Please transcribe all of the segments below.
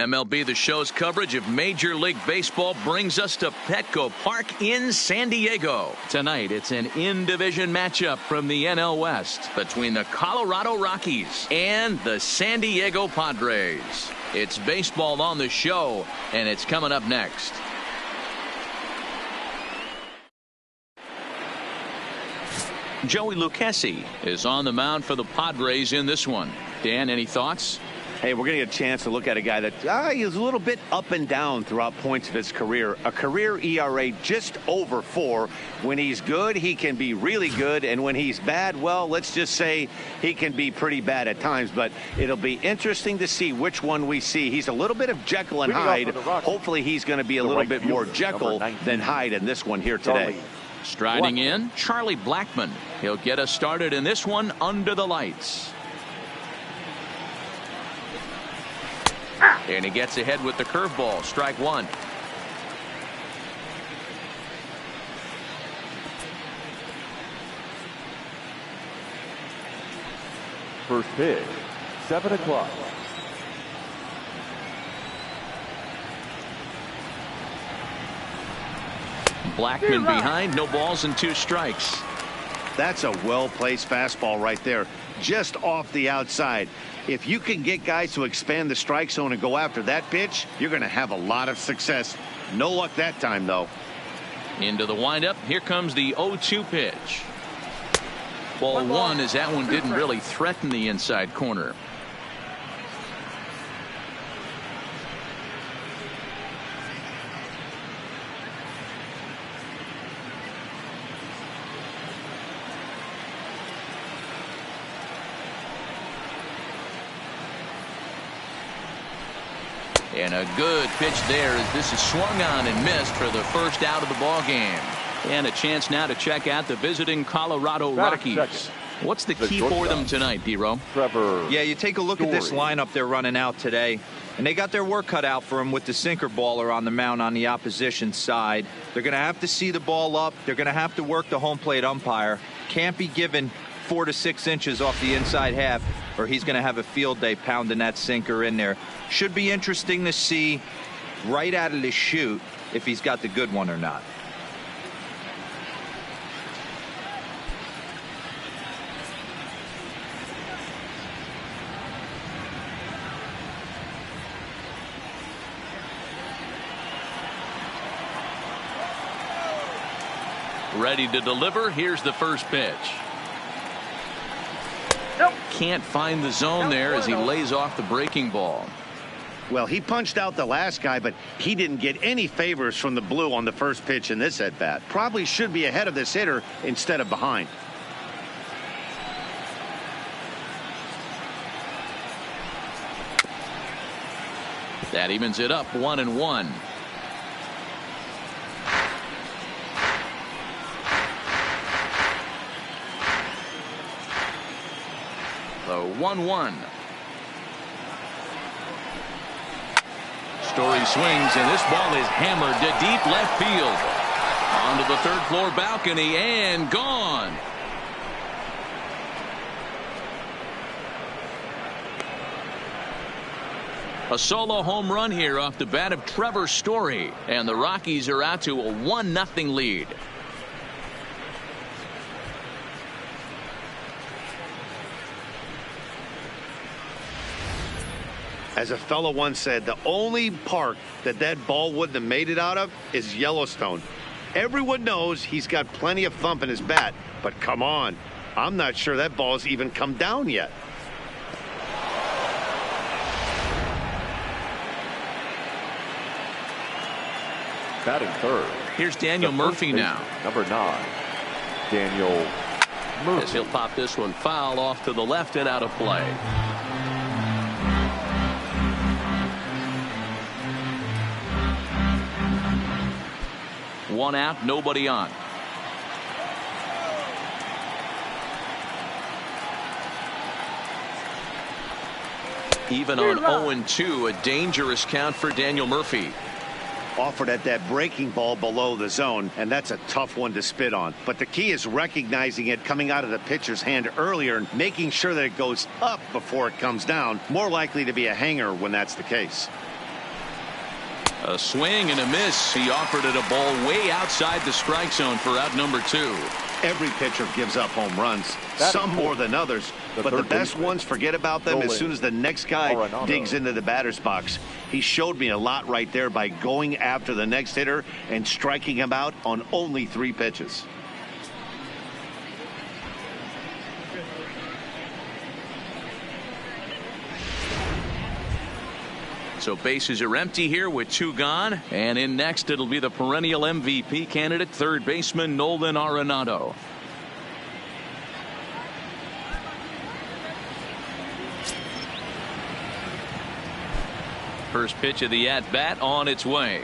MLB The Show's coverage of Major League Baseball brings us to Petco Park in San Diego. Tonight, it's an in-division matchup from the NL West between the Colorado Rockies and the San Diego Padres. It's baseball on the show, and it's coming up next. Joey Lucchesi is on the mound for the Padres in this one. Dan, any thoughts? Hey, we're going to get a chance to look at a guy that is a little bit up and down throughout points of his career. A career ERA just over 4. When he's good, he can be really good. And when he's bad, well, let's just say he can be pretty bad at times. But it'll be interesting to see which one we see. He's a little bit of Jekyll and Hyde. Hopefully he's going to be a little bit more Jekyll than Hyde in this one here today. Striding in, Charlie Blackmon. He'll get us started in this one under the lights. And he gets ahead with the curveball. Strike one. First pitch, 7 o'clock. Blackmon behind, no balls and 2 strikes. That's a well-placed fastball right there, just off the outside. If you can get guys to expand the strike zone and go after that pitch, you're going to have a lot of success. No luck that time, though. Into the windup. Here comes the 0-2 pitch. Ball 1 as that one didn't really threaten the inside corner. And a good pitch there as this is swung on and missed for the first out of the ball game. And a chance now to check out the visiting Colorado Rockies. What's the key for them tonight, D-Row? Yeah, you take a look at this lineup they're running out today, and they got their work cut out for them with the sinker baller on the mound on the opposition side. They're going to have to see the ball up. They're going to have to work the home plate umpire. Can't be given 4 to 6 inches off the inside half, or he's going to have a field day pounding that sinker in there. Should be interesting to see right out of the chute if he's got the good one or not. Ready to deliver. Here's the first pitch. Can't find the zone there as he lays off the breaking ball. Well, he punched out the last guy, but he didn't get any favors from the blue on the first pitch in this at-bat. Probably should be ahead of this hitter instead of behind. That evens it up 1-1. The 1-1. Story swings, and this ball is hammered to deep left field. Onto the third floor balcony and gone. A solo home run here off the bat of Trevor Story, and the Rockies are out to a 1-0 lead. As a fellow once said, the only park that ball wouldn't have made it out of is Yellowstone. Everyone knows he's got plenty of thump in his bat, but come on, I'm not sure that ball's even come down yet. Batting third. Here's Daniel Murphy now. Number 9, Daniel Murphy. As he'll pop this one foul off to the left and out of play. One out, nobody on. Even on 0-2, a dangerous count for Daniel Murphy. Offered at that breaking ball below the zone, and that's a tough one to spit on. But the key is recognizing it coming out of the pitcher's hand earlier and making sure that it goes up before it comes down. More likely to be a hanger when that's the case. A swing and a miss. He offered it a ball way outside the strike zone for out number 2. Every pitcher gives up home runs, some more than others, but the best ones forget about them as soon as the next guy digs into the batter's box. He showed me a lot right there by going after the next hitter and striking him out on only 3 pitches. So bases are empty here with 2 gone. And in next, it'll be the perennial MVP candidate, third baseman Nolan Arenado. First pitch of the at-bat on its way.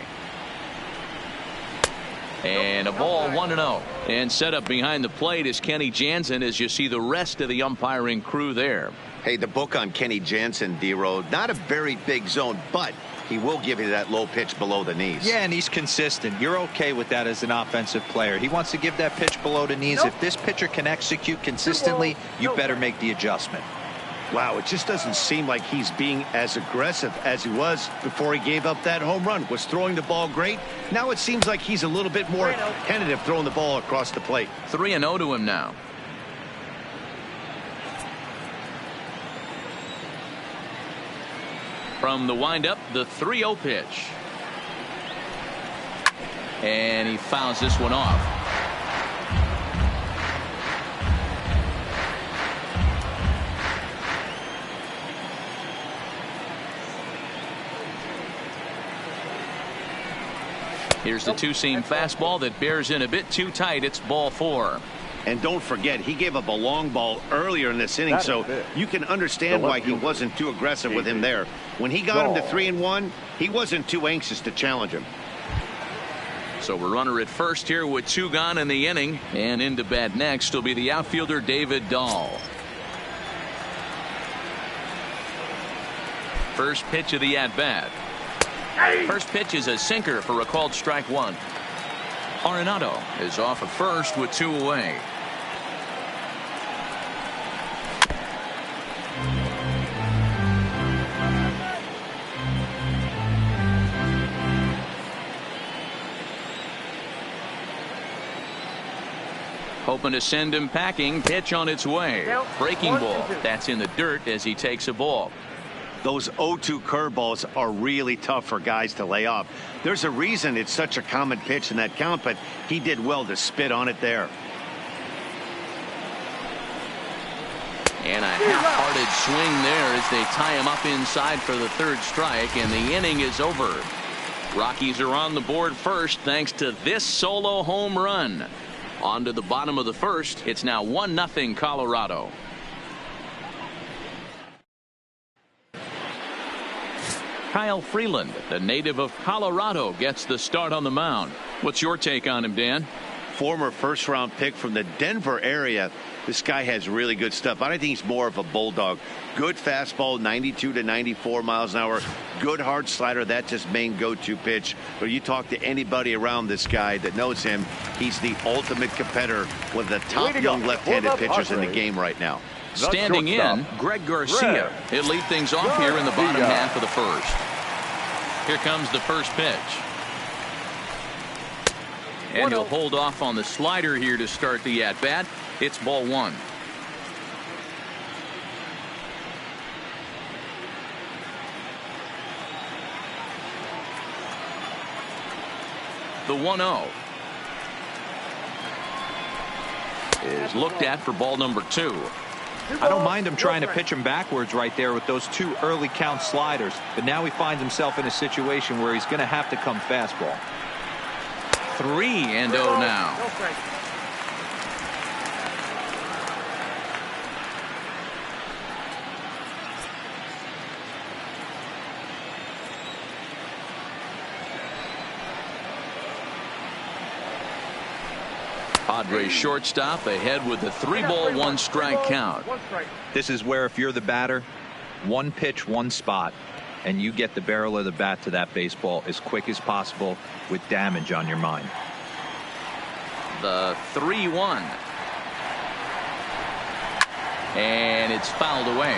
And a ball 1-0. And set up behind the plate is Kenny Jansen as you see the rest of the umpiring crew there. Hey, the book on Kenny Jansen, D-Row, not a very big zone, but he will give you that low pitch below the knees. Yeah, and he's consistent. You're okay with that as an offensive player. He wants to give that pitch below the knees. If this pitcher can execute consistently, you better make the adjustment. Wow, it just doesn't seem like he's being as aggressive as he was before he gave up that home run. Was throwing the ball great. Now it seems like he's a little bit more tentative throwing the ball across the plate. 3-0 to him now. From the windup, the 3-0 pitch. And he fouls this one off. Here's the two-seam fastball that bears in a bit too tight. It's ball 4. And don't forget, he gave up a long ball earlier in this inning, so you can understand why he wasn't too aggressive with him there. When he got him to 3-1, he wasn't too anxious to challenge him. So we're runner at first here with 2 gone in the inning. And into bat next will be the outfielder David Dahl. First pitch of the at-bat. First pitch is a sinker for a called strike 1. Arenado is off at first with 2 away. Hoping to send him packing. Pitch on its way. Breaking ball. That's in the dirt as he takes a ball. Those 0-2 curveballs are really tough for guys to lay off. There's a reason it's such a common pitch in that count, but he did well to spit on it there. And a half-hearted swing there as they tie him up inside for the 3rd strike, and the inning is over. Rockies are on the board first thanks to this solo home run. On to the bottom of the 1st. It's now 1-0 Colorado. Kyle Freeland, the native of Colorado, gets the start on the mound. What's your take on him, Dan? Former first-round pick from the Denver area. This guy has really good stuff. I think he's more of a bulldog. Good fastball, 92 to 94 miles an hour. Good hard slider. That's his main go-to pitch. But you talk to anybody around this guy that knows him, he's the ultimate competitor, one of the top young left-handed pitchers in the game right now. Standing in, Greg Garcia. He'll lead things off here in the bottom half of the 1st. Here comes the first pitch. And he'll hold off on the slider here to start the at-bat. It's ball 1. The 1-0 is looked at for ball number 2. I don't mind him trying to pitch him backwards right there with those 2 early count sliders, but now he finds himself in a situation where he's going to have to come fastball. 3-0 now. Padres shortstop ahead with a 3-ball 1-strike count. This is where if you're the batter, 1 pitch, 1 spot, and you get the barrel of the bat to that baseball as quick as possible with damage on your mind. The 3-1. And it's fouled away.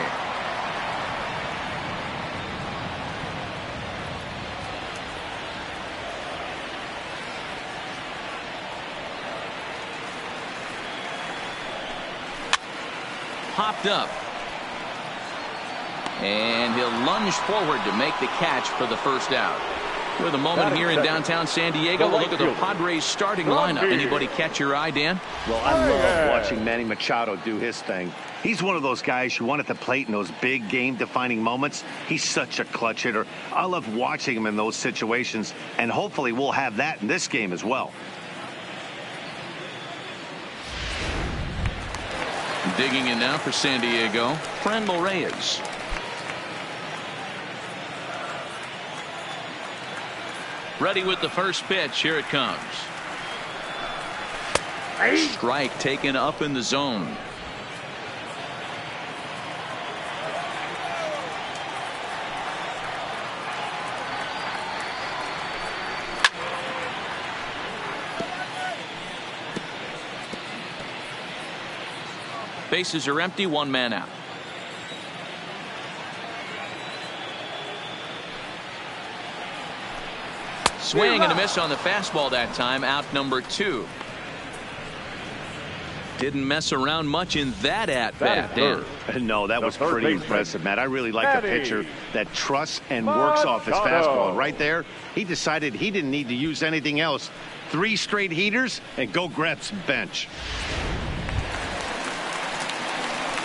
popped up. And he'll lunge forward to make the catch for the first out. With a moment here in downtown San Diego, we'll look at the Padres starting lineup. Anybody catch your eye, Dan? Well, I love watching Manny Machado do his thing. He's one of those guys you want at the plate in those big game-defining moments. He's such a clutch hitter. I love watching him in those situations, and hopefully we'll have that in this game as well. Digging in now for San Diego, Franmil Reyes. Ready with the first pitch. Here it comes. Strike taken up in the zone. Bases are empty, one man out. Swing and a miss on the fastball that time. Out number 2. Didn't mess around much in that at-bat, Dan. No, that was pretty impressive, Matt. I really like a pitcher that trusts and works off his fastball. Right there, he decided he didn't need to use anything else. 3 straight heaters and go grab some bench.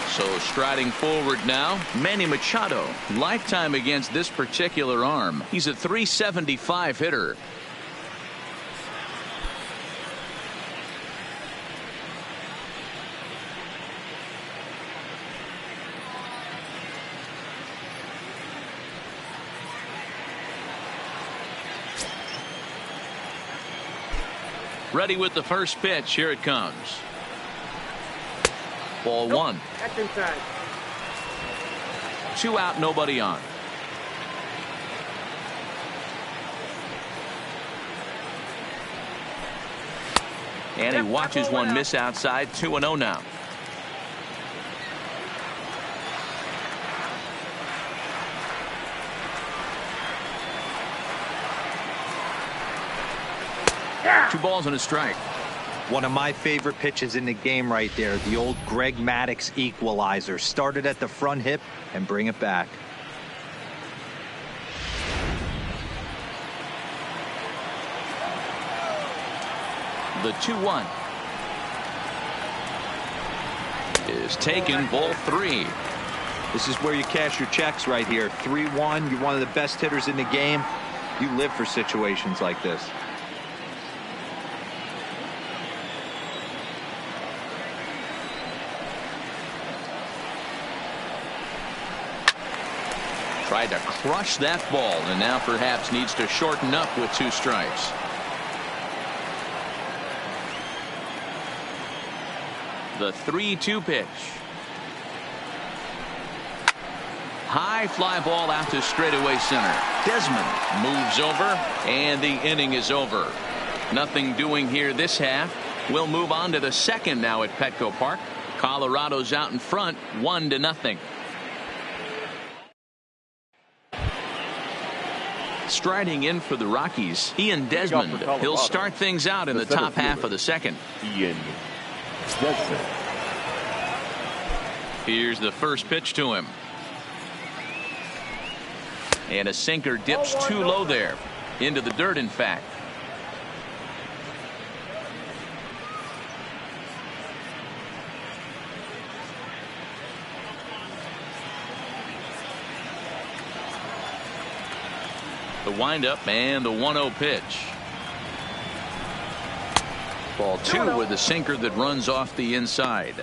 So striding forward now, Manny Machado. Lifetime against this particular arm. He's a .375 hitter. Ready with the first pitch. Here it comes. Ball 1. That's inside. 2 out, nobody on. And he watches one miss outside. 2-0 now. Yeah. 2 balls and a strike. One of my favorite pitches in the game right there. The old Greg Maddux equalizer. Started at the front hip and bring it back. The 2-1 is taken. Ball 3. This is where you cash your checks right here. 3-1. You're one of the best hitters in the game. You live for situations like this. Tried to crush that ball and now perhaps needs to shorten up with 2 strikes. The 3-2 pitch. High fly ball out to straightaway center. Desmond moves over and the inning is over. Nothing doing here this half. We'll move on to the second now at Petco Park. Colorado's out in front 1-0. Striding in for the Rockies, Ian Desmond. He'll start things out in the top half of the second. Ian Desmond. Here's the first pitch to him. And a sinker dips too low there. Into the dirt, in fact. The windup and the 1-0 pitch. Ball 2 with a sinker that runs off the inside.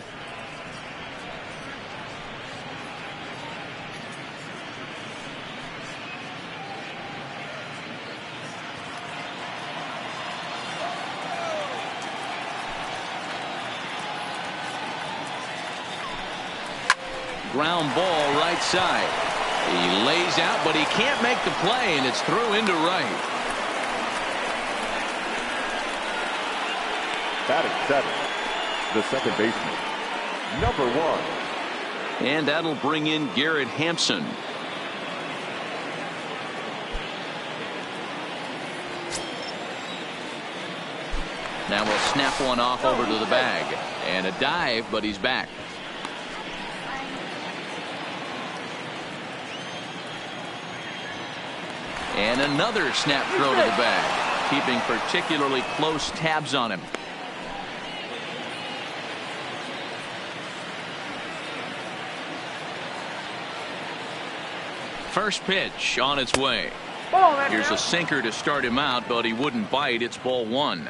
Ground ball right side. He lays out, but he can't make the play, and it's through into right. Batting 7, the second baseman, number 1. And that'll bring in Garrett Hampson. Now we'll snap one off over to the bag. And a dive, but he's back. And another snap throw to the bag, keeping particularly close tabs on him. First pitch on its way. Here's a sinker to start him out, but he wouldn't bite. It's ball one.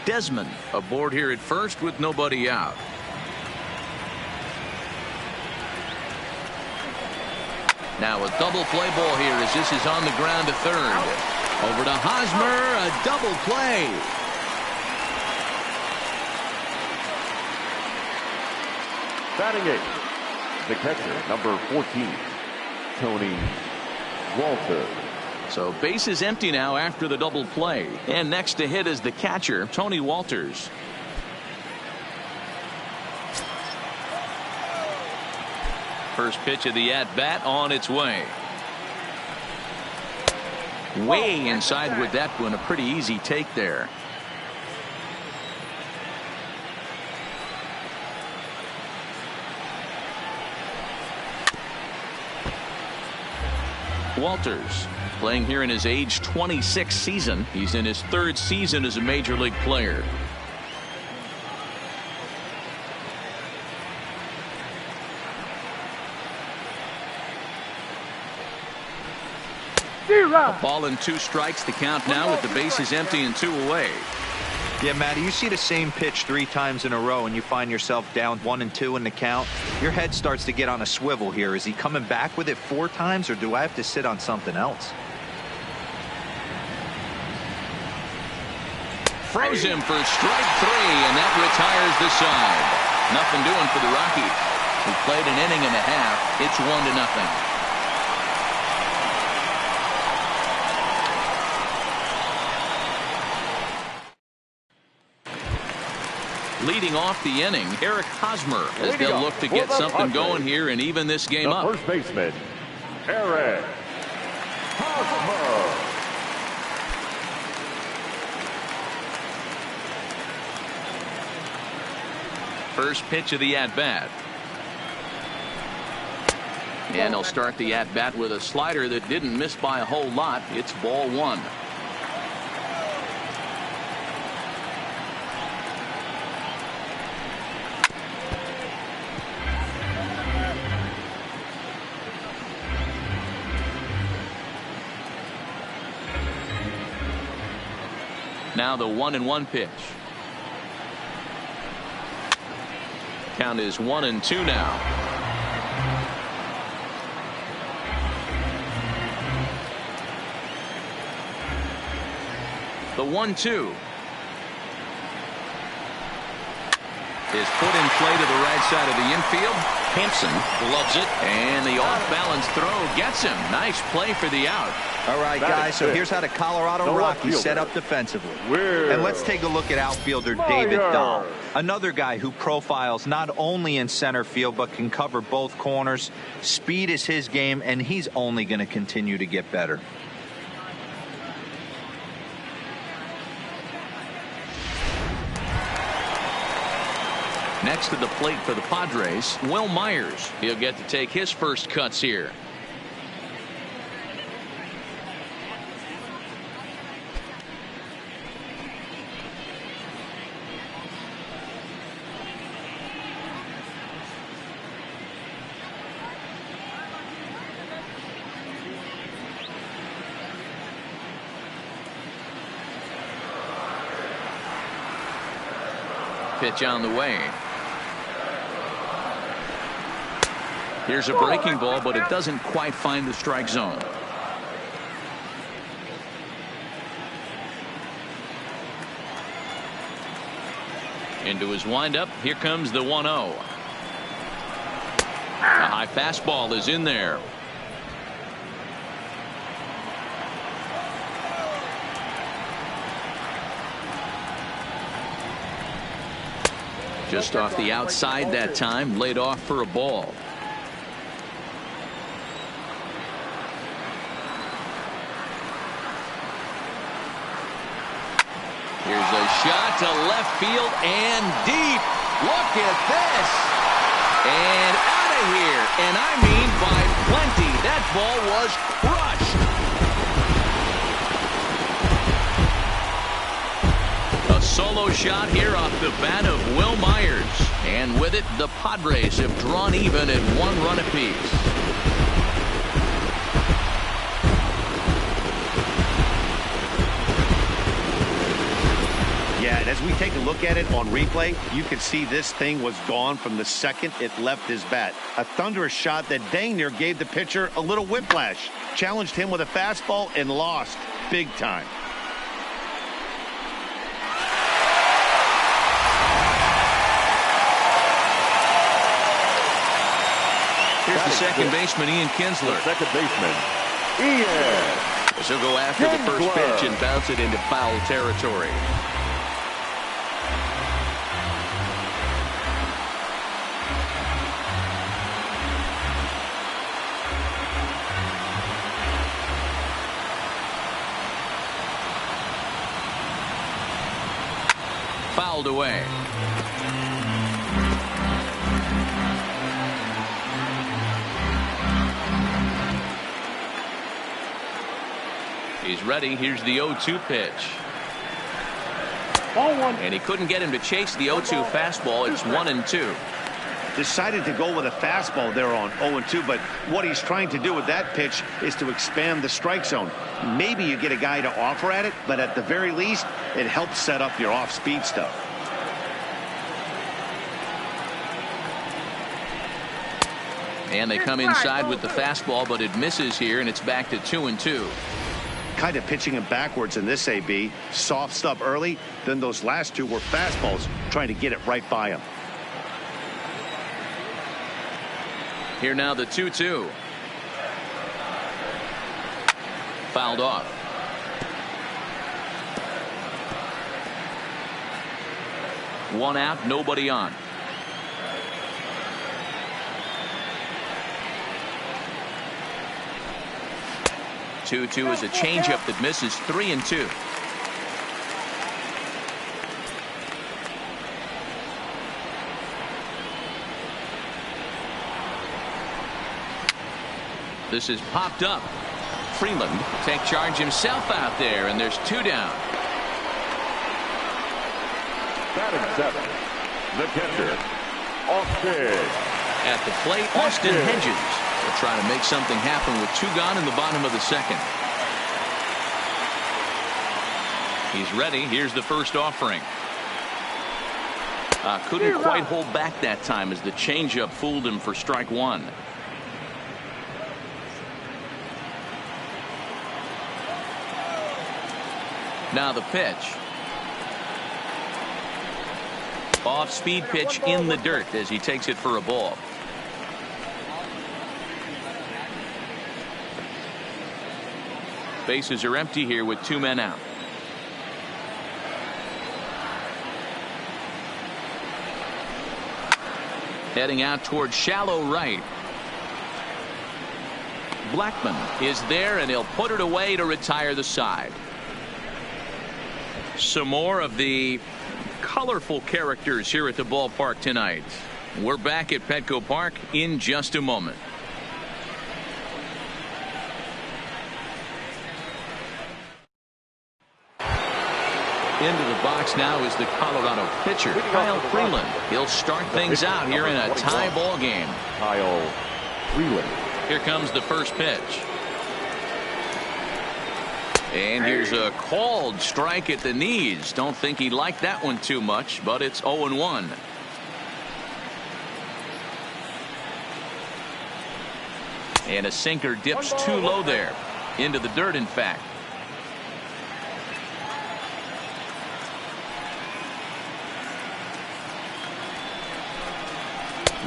Desmond aboard here at first with nobody out. Now a double play ball here as this is on the ground to third. Over to Hosmer, a double play. Batting eighth, the catcher, number 14, Tony Walter. So base is empty now after the double play. And next to hit is the catcher, Tony Walters. First pitch of the at-bat on its way. Way inside with that one. A pretty easy take there. Walters playing here in his age 26 season. He's in his third season as a major league player. A ball and 2 strikes to count now with the bases empty and 2 away. Yeah, Matty, you see the same pitch 3 times in a row and you find yourself down 1 and 2 in the count. Your head starts to get on a swivel here. Is he coming back with it 4 times, or do I have to sit on something else? Froze him for strike 3, and that retires the side. Nothing doing for the Rockies. We played an inning and a half. It's 1-0. Leading off the inning, Eric Hosmer, as they'll look to get something going here and even this game up. First baseman, Eric Hosmer. First pitch of the at-bat. And he'll start the at-bat with a slider that didn't miss by a whole lot. It's ball 1. Now the 1-1 pitch. Count is 1-2 now. The 1-2 is put in play to the right side of the infield. Hampson loves it, and the off-balance throw gets him. Nice play for the out. All right, guys, so here's how the Colorado Rockies set up defensively. And let's take a look at outfielder David Dahl. Another guy who profiles not only in center field but can cover both corners. Speed is his game, and he's only going to continue to get better. Next to the plate for the Padres, Will Myers. He'll get to take his first cuts here. Pitch on the way. Here's a breaking ball, but it doesn't quite find the strike zone. Into his windup. Here comes the 1-0. A high fastball is in there. Just off the outside that time, laid off for a ball. Here's a shot to left field and deep. Look at this. And out of here, and I mean by plenty. That ball was crushed. A solo shot here off the bat of Will Myers. And with it, the Padres have drawn even at 1 run apiece. Yeah, and as we take a look at it on replay, you can see this thing was gone from the second it left his bat. A thunderous shot that dang near gave the pitcher a little whiplash. Challenged him with a fastball and lost big time. Here's the second baseman, Ian Kinsler. Second baseman, Ian. So go after the first pitch and bounce it into foul territory. Fouled away. He's ready. Here's the 0-2 pitch. Ball one. And he couldn't get him to chase the 0-2 fastball. It's 1-2. Decided to go with a fastball there on 0-2, but what he's trying to do with that pitch is to expand the strike zone. Maybe you get a guy to offer at it, but at the very least, it helps set up your off-speed stuff. And they come inside with the fastball, but it misses here, and it's back to 2-2. Kind of pitching him backwards in this AB. Soft stuff early, then those last two were fastballs, trying to get it right by him. Here now the 2-2. Fouled off. One out, nobody on. Two is a changeup that misses. 3-2. This is popped up. Freeland take charge himself out there, and there's 2 down. Batting seven, the catcher, Austin. At the plate, Austin Hedges will try to make something happen with 2 gone in the bottom of the second. He's ready. Here's the first offering. Couldn't quite hold back that time as the changeup fooled him for strike 1. Now the pitch. Off-speed pitch in the dirt as he takes it for a ball. Bases are empty here with 2 men out. Heading out towards shallow right. Blackman is there, and he'll put it away to retire the side. Some more of the colorful characters here at the ballpark tonight. We're back at Petco Park in just a moment. Into the box now is the Colorado pitcher, Kyle Freeland. He'll start things out here in a tie ball game. Kyle Freeland. Here comes the first pitch. And here's a called strike at the knees. Don't think he liked that one too much, but it's 0-1. And a sinker dips too low there. Into the dirt, in fact.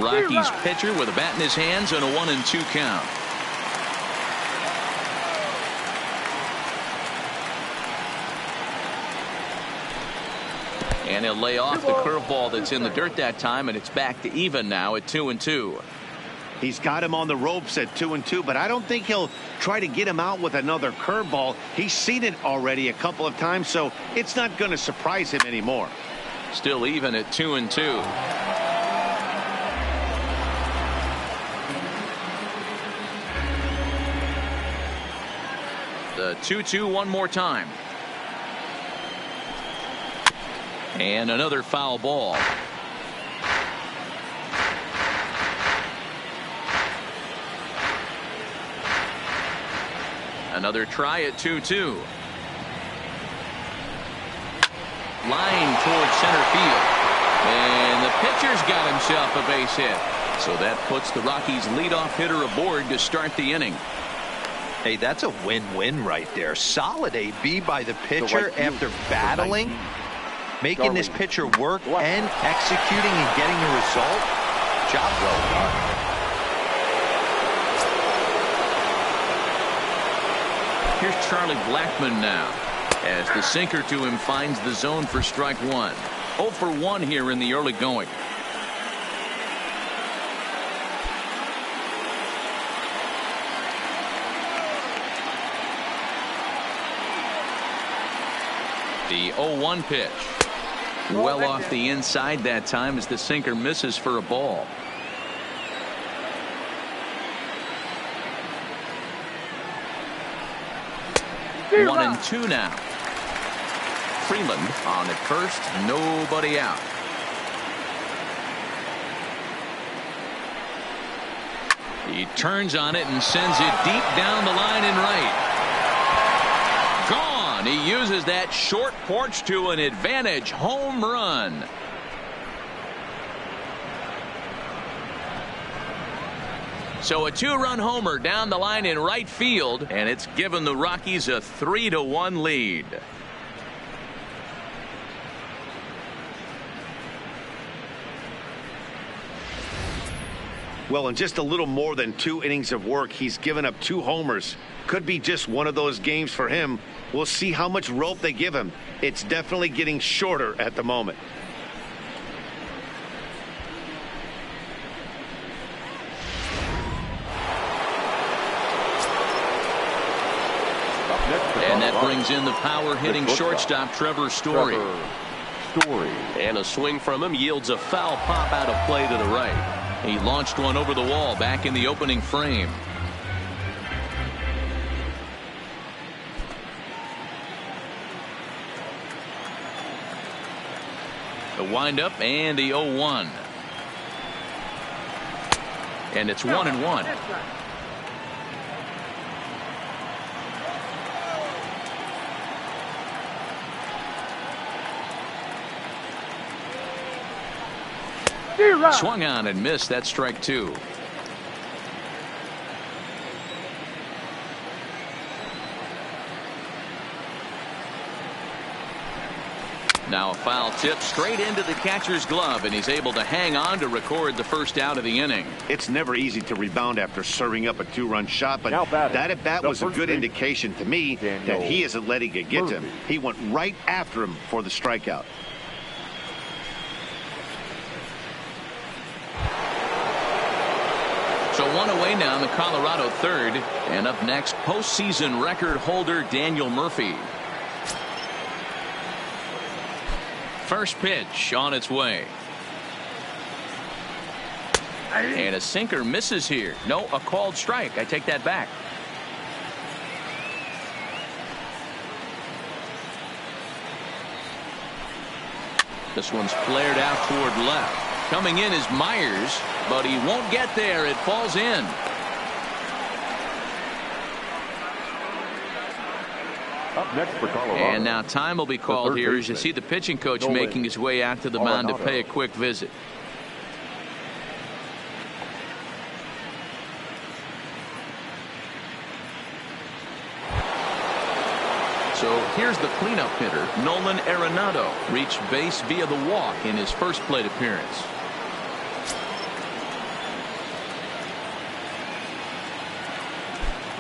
Rockies pitcher with a bat in his hands and a 1-2 count. And he'll lay off the curveball that's in the dirt that time, and it's back to even now at 2-2. He's got him on the ropes at 2-2, but I don't think he'll try to get him out with another curveball. He's seen it already a couple of times, so it's not going to surprise him anymore. Still even at 2-2. The 2-2 one more time. And another foul ball. Another try at 2-2. Line towards center field. And the pitcher's got himself a base hit. So that puts the Rockies' leadoff hitter aboard to start the inning. Hey, that's a win-win right there. Solid AB by the pitcher after battling, making this pitcher work and executing and getting a result. Job well done. Here's Charlie Blackmon now, as the sinker to him finds the zone for strike one. 0 for 1 here in the early going. The 0-1 pitch. Well off the inside that time as the sinker misses for a ball. One and two now. Freeland on at first, nobody out. He turns on it and sends it deep down the line and right. Gone. He uses that short porch to an advantage home run. So a two-run homer down the line in right field, and it's given the Rockies a 3-1 lead. Well, in just a little more than 2 innings of work, he's given up 2 homers. Could be just one of those games for him. We'll see how much rope they give him. It's definitely getting shorter at the moment. And that brings in the power-hitting shortstop Trevor Story. And a swing from him yields a foul pop out of play to the right. He launched one over the wall back in the opening frame. The windup and the 0-1. And it's 1-1. Swung on and missed. That strike 2. Now a foul tip straight into the catcher's glove, and he's able to hang on to record the first out of the inning. It's never easy to rebound after serving up a 2-run shot, but that at bat was a good indication to me that he isn't letting it get to him. He went right after him for the strikeout. So one away now in the Colorado third, and up next postseason record holder Daniel Murphy. First pitch on its way. And a sinker misses here. No, a called strike. I take that back. This one's flared out toward left. Coming in is Myers, but he won't get there. It falls in. Up next for Colorado. And now time will be called here as you see the pitching coach making his way out to the mound to pay a quick visit. So here's the cleanup hitter, Nolan Arenado, reached base via the walk in his first plate appearance.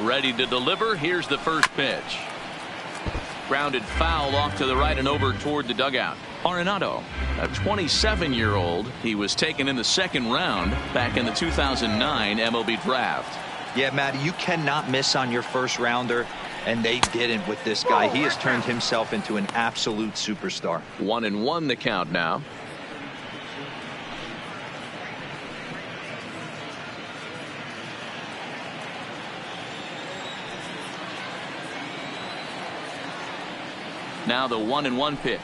Ready to deliver. Here's the first pitch. Grounded foul off to the right and over toward the dugout. Arenado, a 27-year-old. He was taken in the second round back in the 2009 MLB draft. Yeah, Matty, you cannot miss on your first rounder, and they didn't with this guy. He has turned himself into an absolute superstar. 1-1 the count now. Now the 1-1 pitch.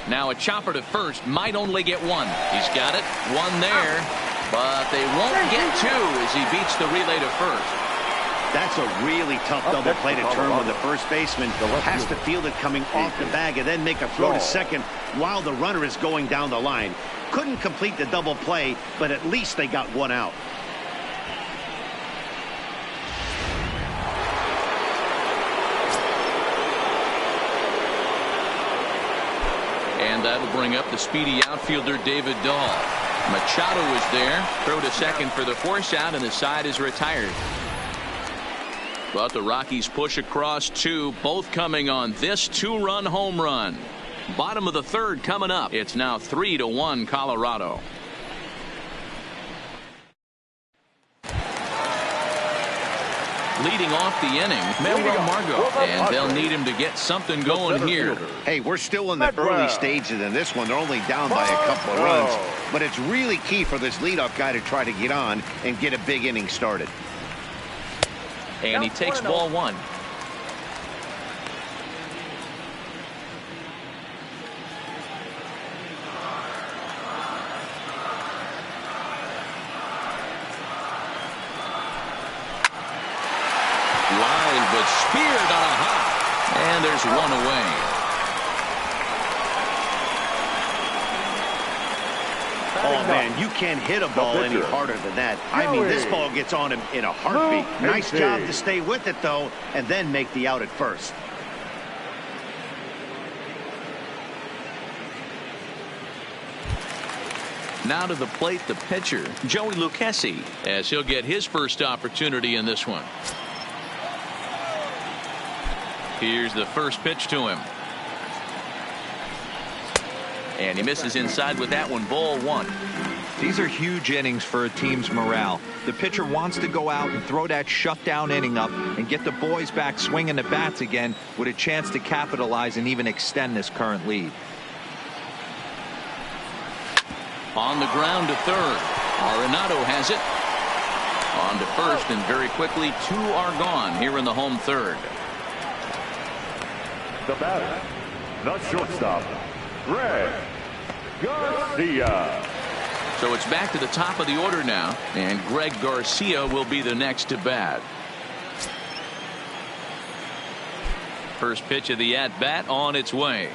Now a chopper to first, might only get one. He's got it, one there, but they won't get two as he beats the relay to first. That's a really tough double play to turn when the first baseman has to field it coming off the bag and then make a throw to second while the runner is going down the line. Couldn't complete the double play, but at least they got one out. And that'll bring up the speedy outfielder David Dahl. Machado is there. Throw to second for the force out, and the side is retired. But the Rockies push across two, both coming on this two-run home run. Bottom of the third coming up. It's now 3-1 Colorado. Leading off the inning, Manuel Margot, and they'll need him to get something going here. Hey, we're still in the early stages in this one. They're only down by a couple of runs, but it's really key for this leadoff guy to try to get on and get a big inning started. And he takes ball one. Wild but speared on a hop. And there's one away. Oh, man, you can't hit a ball any harder than that. I mean, this ball gets on him in a heartbeat. Nice job to stay with it, though, and then make the out at first. Now to the plate, the pitcher, Joey Lucchesi, as he'll get his first opportunity in this one. Here's the first pitch to him. And he misses inside with that one, ball one. These are huge innings for a team's morale. The pitcher wants to go out and throw that shutdown inning up and get the boys back swinging the bats again with a chance to capitalize and even extend this current lead. On the ground to third. Arenado has it. On to first, and very quickly two are gone here in the home third. The batter, the shortstop, Greg Garcia. So it's back to the top of the order now, and Greg Garcia will be the next to bat. First pitch of the at-bat on its way.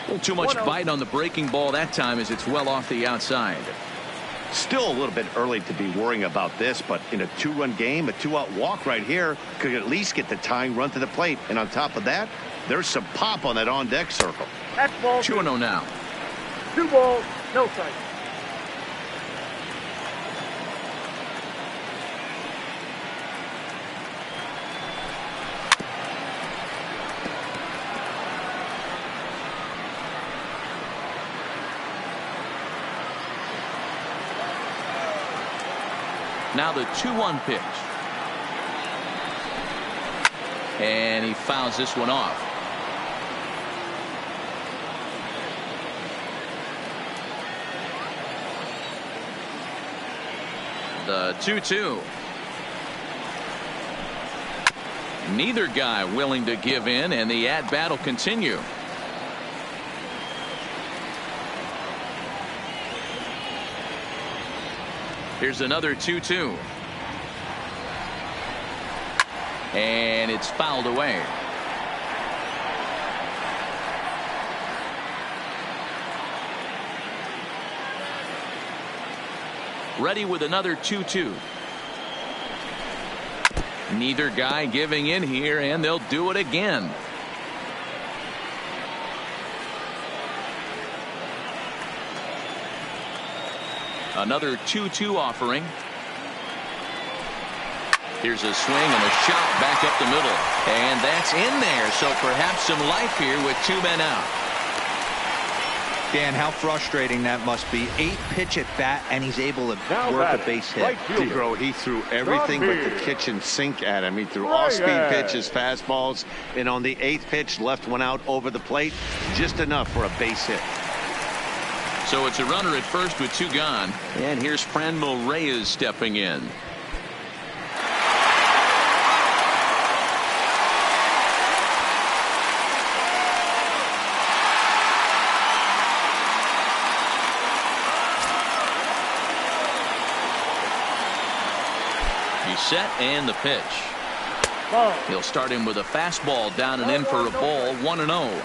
A little too much bite on the breaking ball that time as it's well off the outside. Still a little bit early to be worrying about this, but in a two-run game, a two-out walk right here could at least get the tying run to the plate. And on top of that, there's some pop on that on-deck circle. 2-0 now. 2 balls, no strikes. Now the 2-1 pitch. And he fouls this one off. The 2-2. Neither guy willing to give in, and the at-bat will continue. Here's another 2-2. And it's fouled away. Ready with another 2-2. Neither guy giving in here, and they'll do it again. Another 2-2 offering. Here's a swing and a shot back up the middle. And that's in there, so perhaps some life here with two men out. Dan, how frustrating that must be. 8-pitch at bat, and he's able to work a base hit. Bro, he threw everything but the kitchen sink at him. He threw off-speed pitches, fastballs, and on the 8th pitch, left one out over the plate. Just enough for a base hit. So it's a runner at first with two gone. And here's Franmil Reyes stepping in. He's set and the pitch. Ball. He'll start him with a fastball down and in for a ball. 1-0.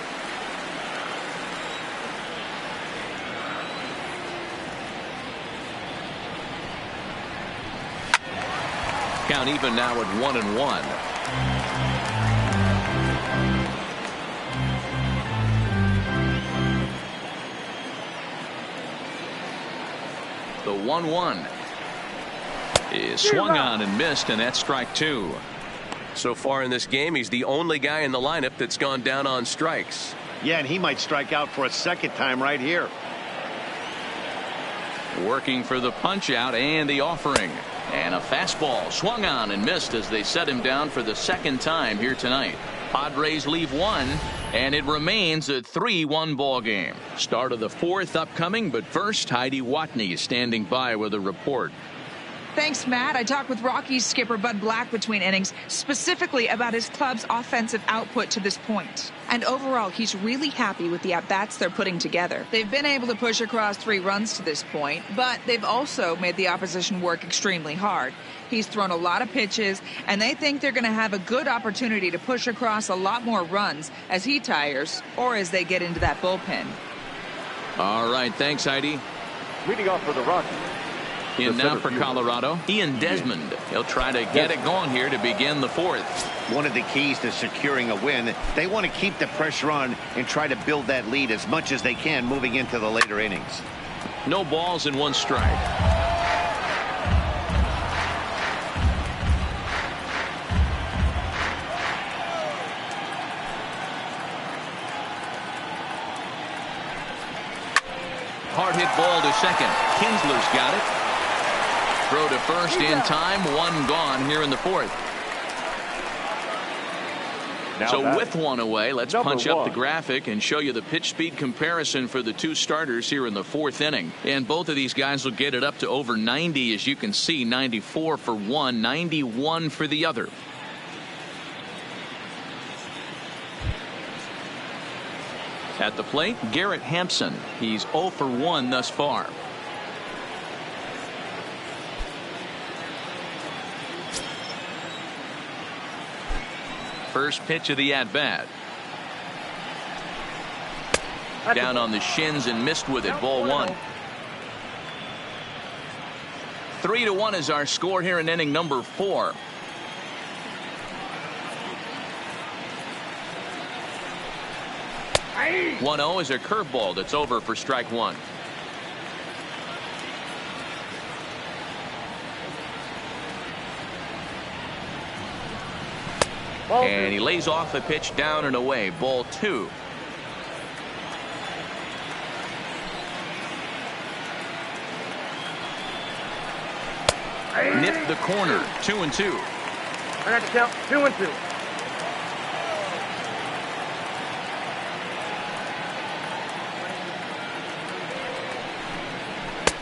Count even now at 1-1. The 1-1 is swung on and missed, and that's strike two. So far in this game, he's the only guy in the lineup that's gone down on strikes. Yeah, and he might strike out for a second time right here. Working for the punch out and the offering. And a fastball swung on and missed as they set him down for the second time here tonight. Padres leave one, and it remains a 3-1 ball game. Start of the fourth upcoming, but first, Heidi Watney is standing by with a report. Thanks, Matt. I talked with Rockies skipper Bud Black between innings, specifically about his club's offensive output to this point. And overall, he's really happy with the at-bats they're putting together. They've been able to push across 3 runs to this point, but they've also made the opposition work extremely hard. He's thrown a lot of pitches, and they think they're going to have a good opportunity to push across a lot more runs as he tires or as they get into that bullpen. All right, thanks, Heidi. Leading off for the Rockies. In now for Colorado, Ian Desmond. He'll try to get it going here to begin the fourth. One of the keys to securing a win, they want to keep the pressure on and try to build that lead as much as they can moving into the later innings. No balls and 1 strike. Hard hit ball to second. Kinsler's got it. Throw to first in time. 1 gone here in the fourth. So with 1 away, let's punch up the graphic and show you the pitch speed comparison for the 2 starters here in the 4th inning. And both of these guys will get it up to over 90, as you can see. 94 for one, 91 for the other. At the plate, Garrett Hampson. He's 0 for 1 thus far. First pitch of the at-bat. Down on the shins and missed with it. Ball 1. 3-1 is our score here in inning number 4. Aye. 1-0 is a curveball that's over for strike 1. And he lays off the pitch down and away. Ball 2. Nipped the corner. 2-2. I got to count 2-2.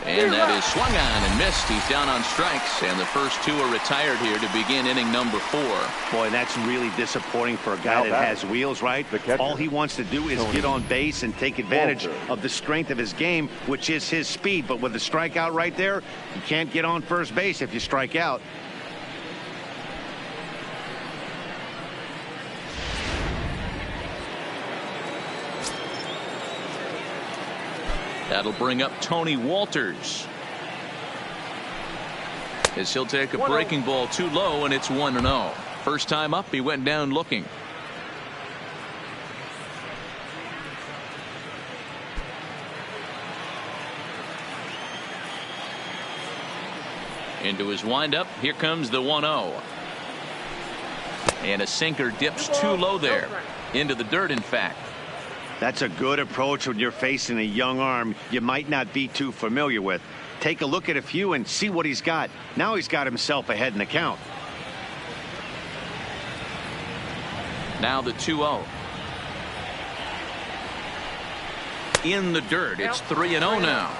And that is swung on and missed. He's down on strikes, and the first 2 are retired here to begin inning number 4. Boy, that's really disappointing for a guy that has wheels, right? All he wants to do is get on base and take advantage of the strength of his game, which is his speed. But with the strikeout right there, you can't get on first base if you strike out. That'll bring up Tony Walters, as he'll take a breaking ball too low, and it's 1-0. First time up, he went down looking. Into his windup. Here comes the 1-0. And a sinker dips too low there. Into the dirt, in fact. That's a good approach when you're facing a young arm you might not be too familiar with. Take a look at a few and see what he's got. Now he's got himself ahead in the count. Now the 2-0. In the dirt. It's 3-0 now.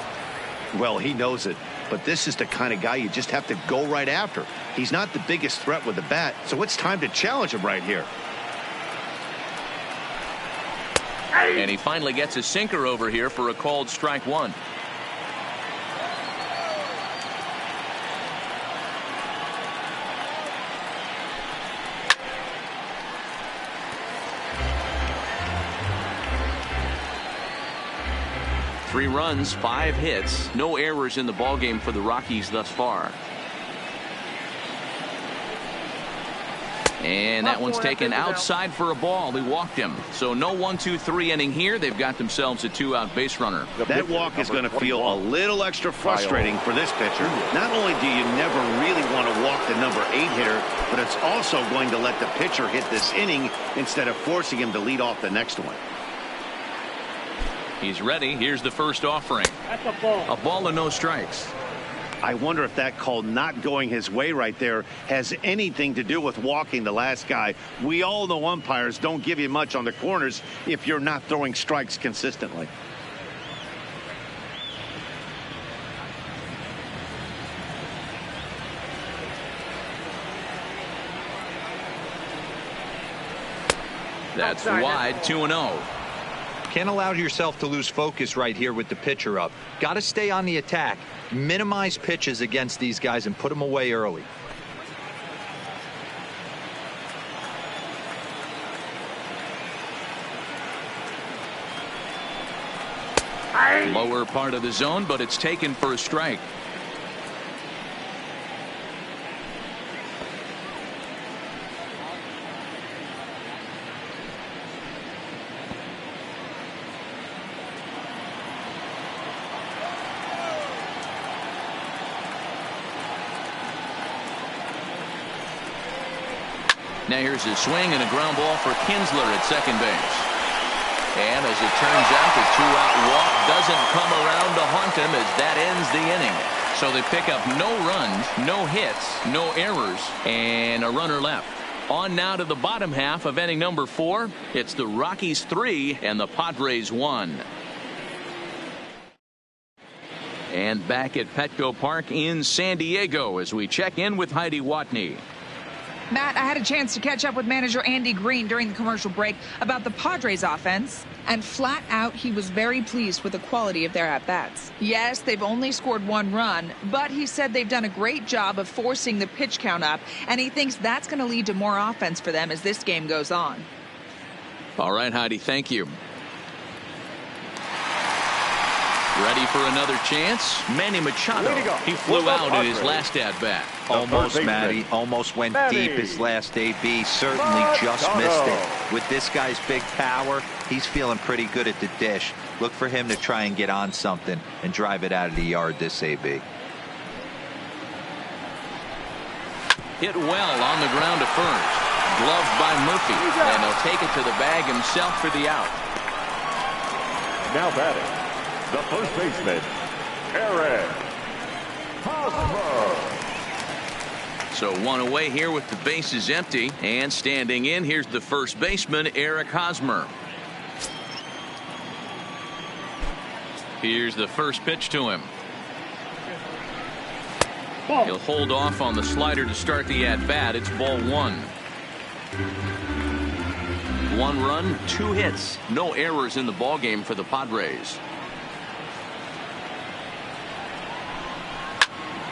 Well, he knows it. But this is the kind of guy you just have to go right after. He's not the biggest threat with the bat, so it's time to challenge him right here. And he finally gets a sinker over here for a called strike 1. 3 runs, 5 hits, no errors in the ballgame for the Rockies thus far. And that one's taken outside for a ball. He walked him. So no 1-2-3 inning here. They've got themselves a 2-out base runner. That walk is going to feel a little extra frustrating for this pitcher. Not only do you never really want to walk the number 8 hitter, but it's also going to let the pitcher hit this inning instead of forcing him to lead off the next one. He's ready. Here's the first offering. That's a ball. A ball and no strikes. I wonder if that call not going his way right there has anything to do with walking the last guy. We all know umpires don't give you much on the corners if you're not throwing strikes consistently. That's wide, 2-0. Can't allow yourself to lose focus right here with the pitcher up. Got to stay on the attack. Minimize pitches against these guys and put them away early. Lower part of the zone, but it's taken for a strike. Now here's a swing and a ground ball for Kinsler at second base. And as it turns out, the 2-out walk doesn't come around to haunt him as that ends the inning. So they pick up no runs, no hits, no errors, and a runner left. On now to the bottom half of inning number 4. It's the Rockies 3 and the Padres 1. And back at Petco Park in San Diego as we check in with Heidi Watney. Matt, I had a chance to catch up with manager Andy Green during the commercial break about the Padres offense, and flat out he was very pleased with the quality of their at-bats. Yes, they've only scored 1 run, but he said they've done a great job of forcing the pitch count up, and he thinks that's going to lead to more offense for them as this game goes on. All right, Heidi, thank you. Ready for another chance? Manny Machado. He flew out in his last at-bat. Almost, Matty. Almost went deep his last AB. Certainly just missed it. With this guy's big power, he's feeling pretty good at the dish. Look for him to try and get on something and drive it out of the yard this AB. Hit well on the ground to first. Gloved by Murphy. And he'll take it to the bag himself for the out. Now batting, the first baseman, Eric Hosmer. So 1 away here with the bases empty, and standing in, here's the first baseman, Eric Hosmer. Here's the first pitch to him. He'll hold off on the slider to start the at-bat. It's ball 1. 1 run, 2 hits, no errors in the ballgame for the Padres.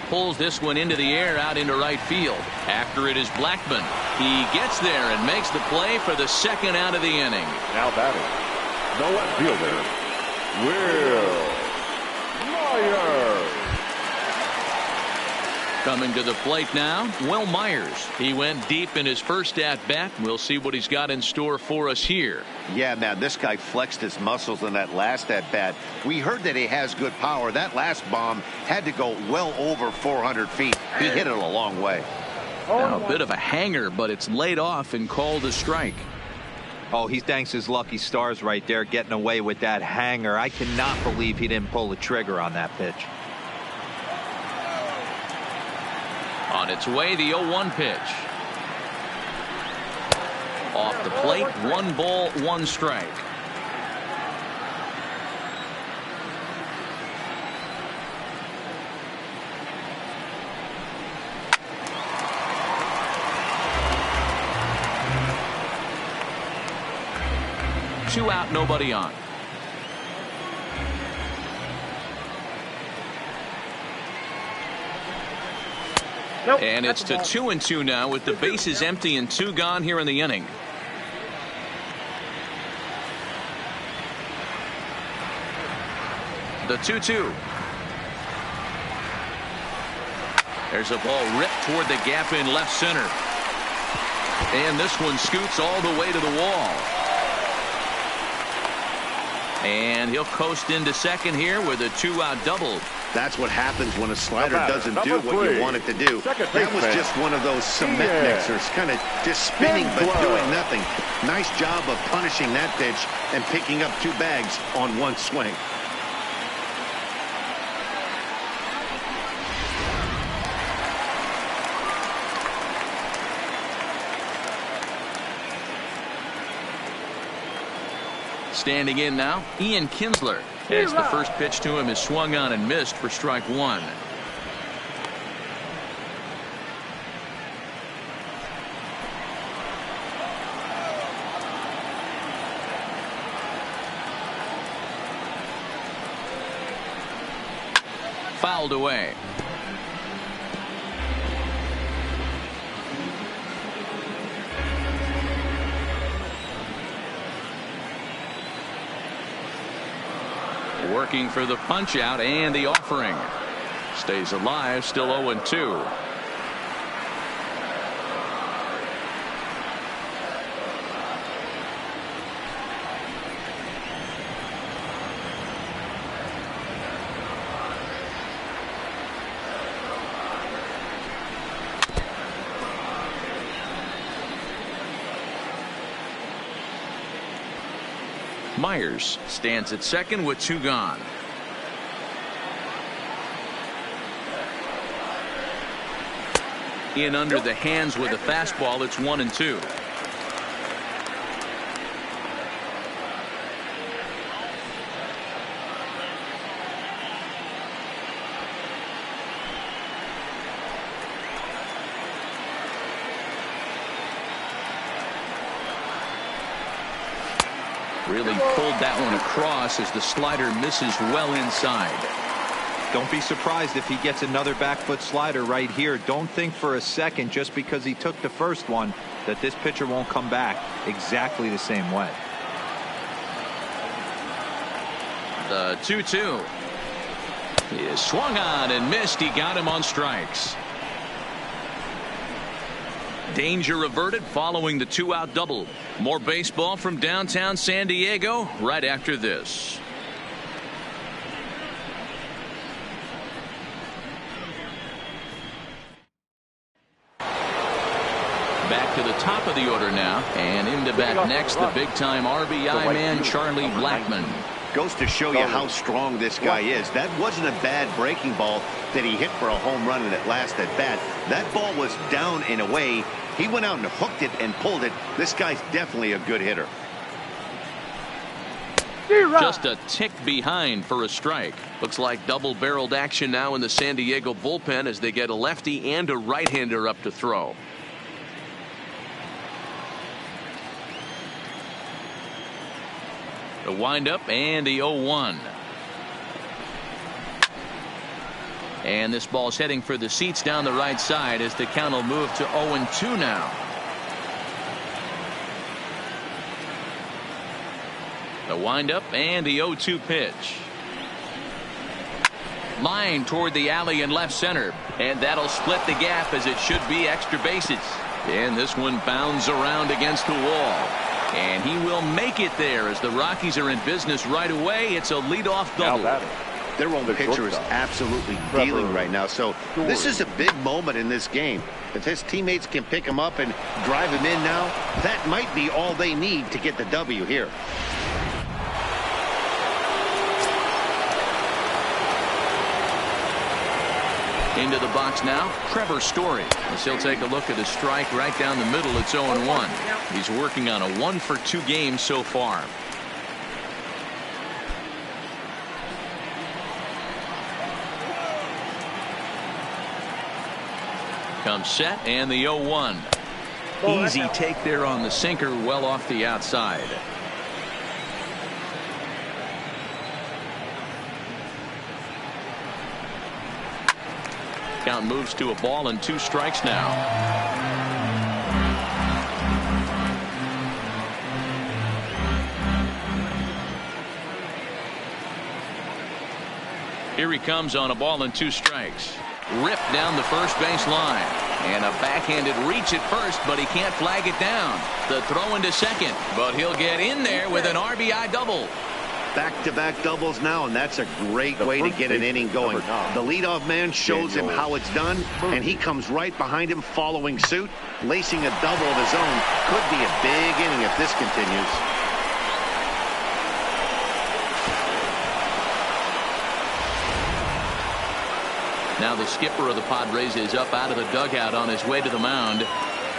Pulls this one into the air out into right field. After it is Blackman. He gets there and makes the play for the second out of the inning. Now batting, the left fielder, Will Myers. Coming to the plate now, Will Myers. He went deep in his first at-bat. We'll see what he's got in store for us here. Yeah, man, this guy flexed his muscles in that last at-bat. We heard that he has good power. That last bomb had to go well over 400 feet. He hit it a long way. Now a bit of a hanger, but it's laid off and called a strike. Oh, he thanks his lucky stars right there getting away with that hanger. I cannot believe he didn't pull the trigger on that pitch. On its way, the 0-1 pitch. Off the plate, 1 ball, 1 strike. Two out, nobody on. Nope, and it's to 2-2 now with the bases empty and 2 gone here in the inning. The 2-2. There's a ball ripped toward the gap in left center. And this one scoots all the way to the wall. And he'll coast into second here with a 2-out double. That's what happens when a slider doesn't do what you want it to do. That was just one of those cement mixers, kind of just spinning but doing nothing. Nice job of punishing that pitch and picking up 2 bags on one swing. Standing in now, Ian Kinsler, as the first pitch to him is swung on and missed for strike 1. Fouled away. Working for the punch out and the offering. Stays alive, still 0-2. Myers stands at second with 2 gone. In under the hands with a fastball. It's 1-2. Really pulled that one across as the slider misses well inside. Don't be surprised if he gets another back foot slider right here. Don't think for a second, just because he took the first one, that this pitcher won't come back exactly the same way. The 2-2 is swung on and missed. He got him on strikes. Danger averted following the 2-out double. More baseball from downtown San Diego right after this. Back to the top of the order now, and into bat next, the big-time RBI man, Charlie Blackmon. Goes to show you how strong this guy is. That wasn't a bad breaking ball that he hit for a home run in that last at bat. That ball was down and away. He went out and hooked it and pulled it. This guy's definitely a good hitter. Just a tick behind for a strike. Looks like double-barreled action now in the San Diego bullpen as they get a lefty and a right-hander up to throw. The windup and the 0-1. And this ball's heading for the seats down the right side as the count will move to 0-2 now. The windup and the 0-2 pitch. Line toward the alley in left center, and that'll split the gap as it should be extra bases. And this one bounds around against the wall. And he will make it there as the Rockies are in business right away. It's a leadoff double. Their own pitcher is absolutely dealing right now. So this is a big moment in this game. If his teammates can pick him up and drive him in now, that might be all they need to get the W here. Into the box now, Trevor Story. As he'll take a look at a strike right down the middle. It's 0-1. He's working on a 1-for-2 game so far. Comes set and the 0-1. Easy take there on the sinker, well off the outside. Count moves to a ball and 2 strikes now. Here he comes on a ball and 2 strikes. Ripped down the first base line. And a backhanded reach at first, but he can't flag it down. The throw into second, but he'll get in there with an RBI double. Back-to-back doubles now, and that's a great way to get an inning going. The leadoff man shows him how it's done, and he comes right behind him following suit. Lacing a double of his own could be a big inning if this continues. Now the skipper of the Padres is up out of the dugout on his way to the mound.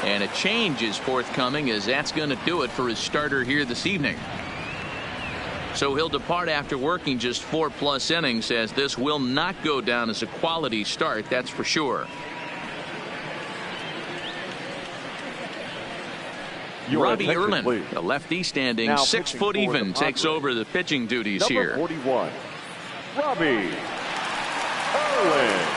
And a change is forthcoming, as that's going to do it for his starter here this evening. So he'll depart after working just 4+ innings, as this will not go down as a quality start, that's for sure. Robbie Erlin, the lefty standing now 6 foot even, takes over the pitching duties here. 41, Robbie Erlin.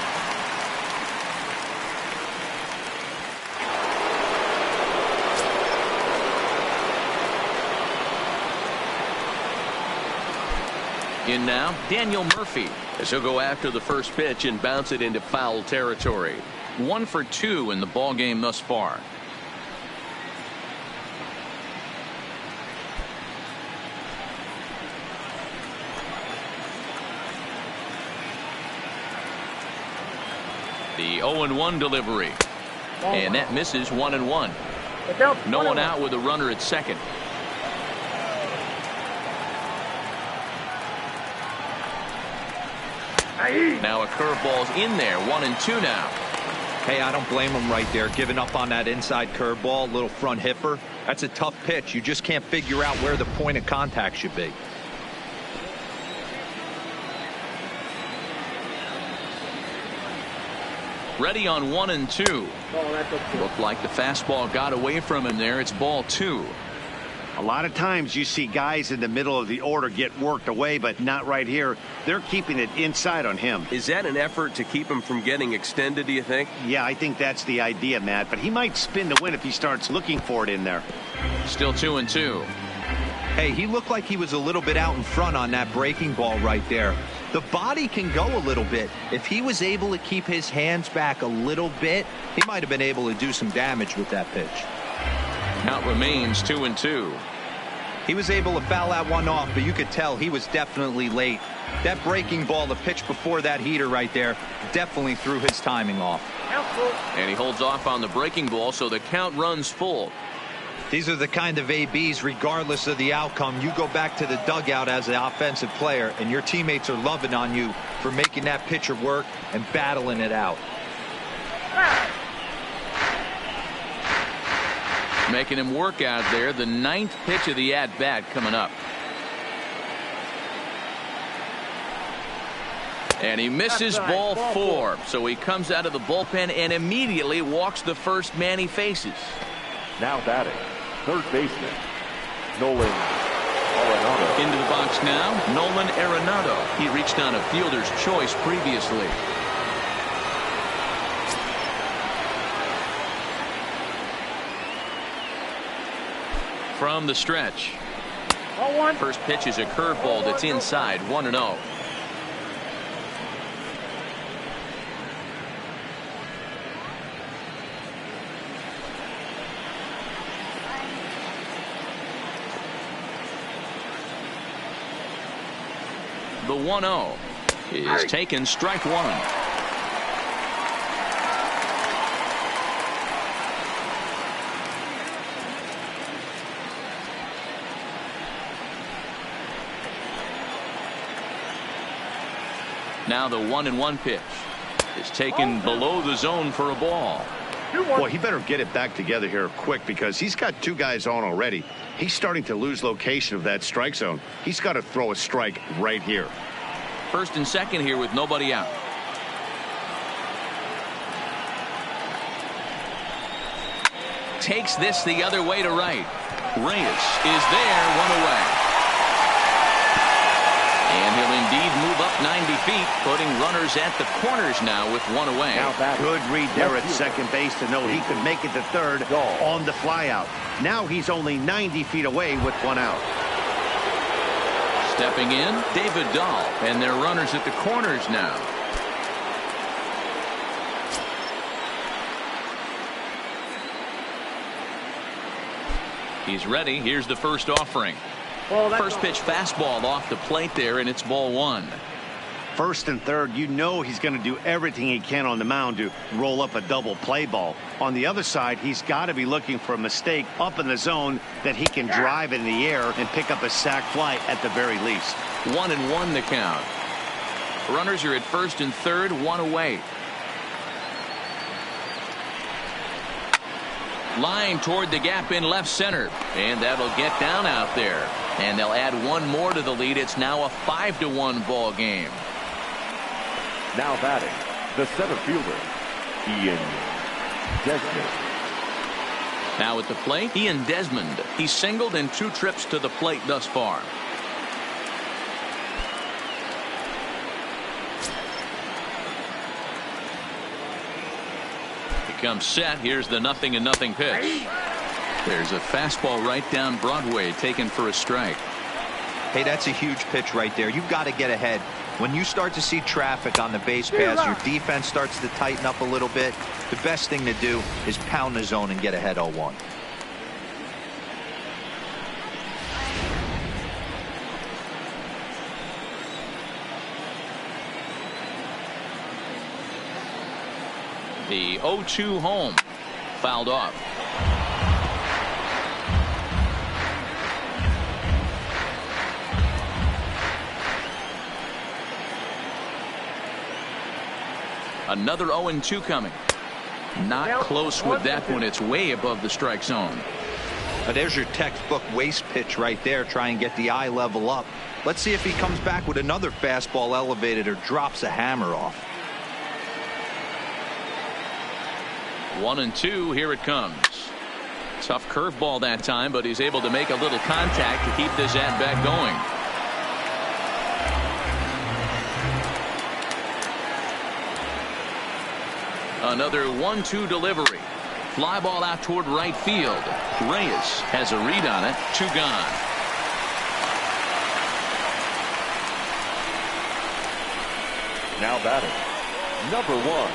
In now, Daniel Murphy, as he'll go after the first pitch and bounce it into foul territory. 1 for 2 in the ball game thus far. The 0-1 delivery. And that misses 1-1. No one out with a runner at second. Now a curveball's in there. 1-2 now. Hey, I don't blame him right there, giving up on that inside curveball, little front hipper. That's a tough pitch. You just can't figure out where the point of contact should be. Ready on 1-2. Looked like the fastball got away from him there. It's ball 2. A lot of times you see guys in the middle of the order get worked away, but not right here. They're keeping it inside on him. Is that an effort to keep him from getting extended, do you think? Yeah, I think that's the idea, Matt, but he might spin to win if he starts looking for it in there. Still 2-2. Hey, he looked like he was a little bit out in front on that breaking ball right there. The body can go a little bit. If he was able to keep his hands back a little bit, he might have been able to do some damage with that pitch. Count remains 2-2. He was able to foul that one off, but you could tell he was definitely late. That breaking ball, the pitch before that heater right there, definitely threw his timing off. And he holds off on the breaking ball, so the count runs full. These are the kind of ABs, regardless of the outcome, you go back to the dugout as an offensive player, and your teammates are loving on you for making that pitcher work and battling it out. Making him work out there. The 9th pitch of the at-bat coming up. And he misses ball 4. So he comes out of the bullpen and immediately walks the first man he faces. Now batting, third baseman, Nolan Arenado. Into the box now, Nolan Arenado. He reached on a fielder's choice previously. From the stretch. First pitch is a curveball that's inside. 1-0. The 1-0 is taken, strike 1. Now the 1-1 pitch is taken below the zone for a ball. Boy, he better get it back together here quick, because he's got 2 guys on already. He's starting to lose location of that strike zone. He's got to throw a strike right here. First and second here with nobody out. Takes this the other way to right. Reyes is there, 1 away. And he'll indeed move up 90 feet, putting runners at the corners now with 1 away. Good read there at second base to know he could make it to third on the flyout. Now he's only 90 feet away with 1 out. Stepping in, David Dahl, and their runners at the corners now. He's ready. Here's the first offering. First pitch fastball off the plate there, and it's ball one. First and third, you know he's going to do everything he can on the mound to roll up a double play ball. On the other side, he's got to be looking for a mistake up in the zone that he can drive in the air and pick up a sac fly at the very least. 1-1 the count. Runners are at first and third, one away. Line toward the gap in left center, and that'll get down out there. And they'll add one more to the lead. It's now a 5-1 ball game. Now batting, the center fielder, Ian Desmond. Now at the plate, Ian Desmond. He's singled in 2 trips to the plate thus far. He comes set. Here's the 0-0 pitch. There's a fastball right down Broadway, taken for a strike. Hey, that's a huge pitch right there. You've got to get ahead. When you start to see traffic on the base pass, your defense starts to tighten up a little bit. The best thing to do is pound the zone and get ahead 0-1. The 0-2 home, fouled off. Another 0-2 coming. Not close with that one. It's way above the strike zone. There's your textbook waste pitch right there. Try and get the eye level up. Let's see if he comes back with another fastball elevated or drops a hammer off. 1-2. Here it comes. Tough curveball that time, but he's able to make a little contact to keep this at-bat going. Another 1-2 delivery. Fly ball out toward right field. Reyes has a read on it. 2 gone. Now batting, number 1.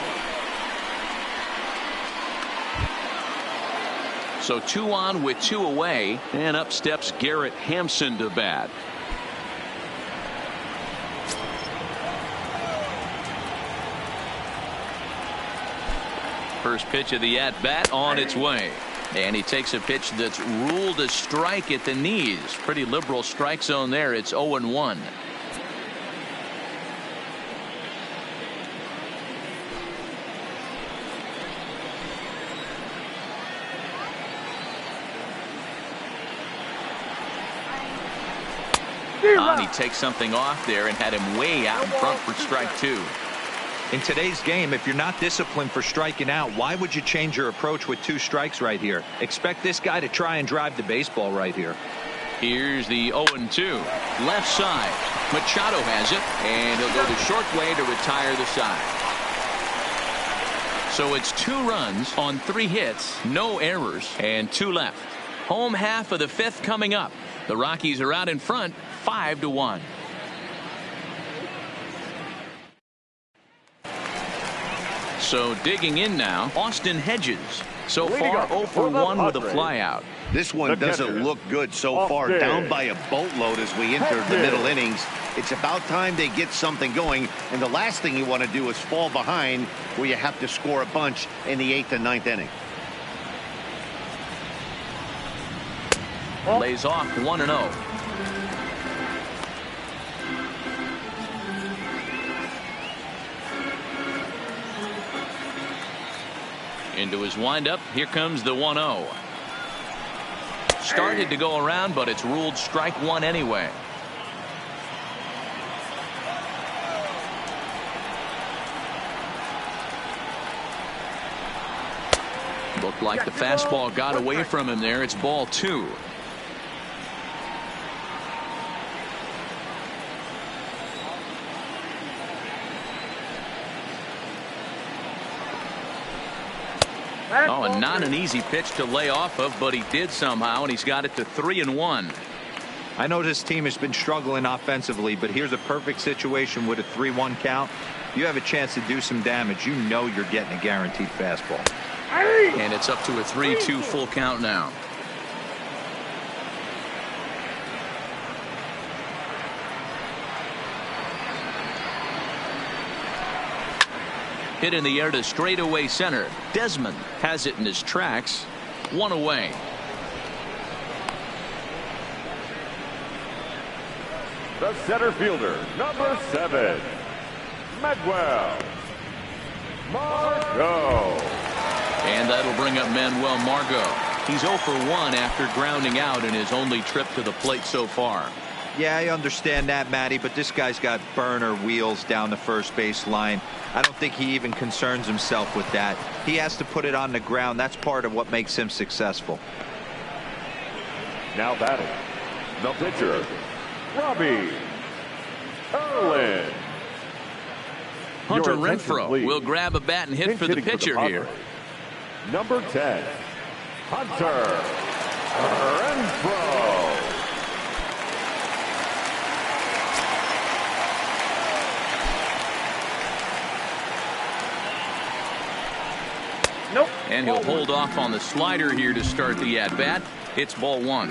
So 2 on with 2 away, and up steps Garrett Hampson to bat. First pitch of the at-bat on its way. And he takes a pitch that's ruled a strike at the knees. Pretty liberal strike zone there. It's 0-1. He takes something off there and had him way out in front for strike 2. In today's game, if you're not disciplined for striking out, why would you change your approach with 2 strikes right here? Expect this guy to try and drive the baseball right here. Here's the 0-2. Left side. Machado has it, and he'll go the short way to retire the side. So it's 2 runs on 3 hits, no errors, and 2 left. Home half of the 5th coming up. The Rockies are out in front, 5-1. So digging in now, Austin Hedges. So far 0 for 1 with a flyout. This one doesn't look good so far. Down by a boatload as we enter the middle innings. It's about time they get something going. And the last thing you want to do is fall behind where you have to score a bunch in the 8th and 9th inning. Lays off 1-0. Into his windup. Here comes the 1-0. Started to go around, but it's ruled strike 1 anyway. Looked like the fastball got away from him there. It's ball 2. Oh, and not an easy pitch to lay off of, but he did somehow, and he's got it to 3-1. I know this team has been struggling offensively, but here's a perfect situation with a 3-1 count. You have a chance to do some damage. You know you're getting a guaranteed fastball. And it's up to a 3-2 full count now. Hit in the air to straightaway center. Desmond has it in his tracks. 1 away. The center fielder, number 7, Manuel Margot. And that'll bring up Manuel Margot. He's 0 for 1 after grounding out in his only trip to the plate so far. Yeah, I understand that, Matty, but this guy's got burner wheels down the first base line. I don't think he even concerns himself with that. He has to put it on the ground. That's part of what makes him successful. Now batting, the pitcher, Robbie Erlin. Hunter Your attention, Renfroe please. will grab a bat and hit Pinch for the hitting pitcher Padres. here. Number 10, Hunter Renfroe. Nope. And he'll hold off on the slider here to start the at-bat. It's ball 1.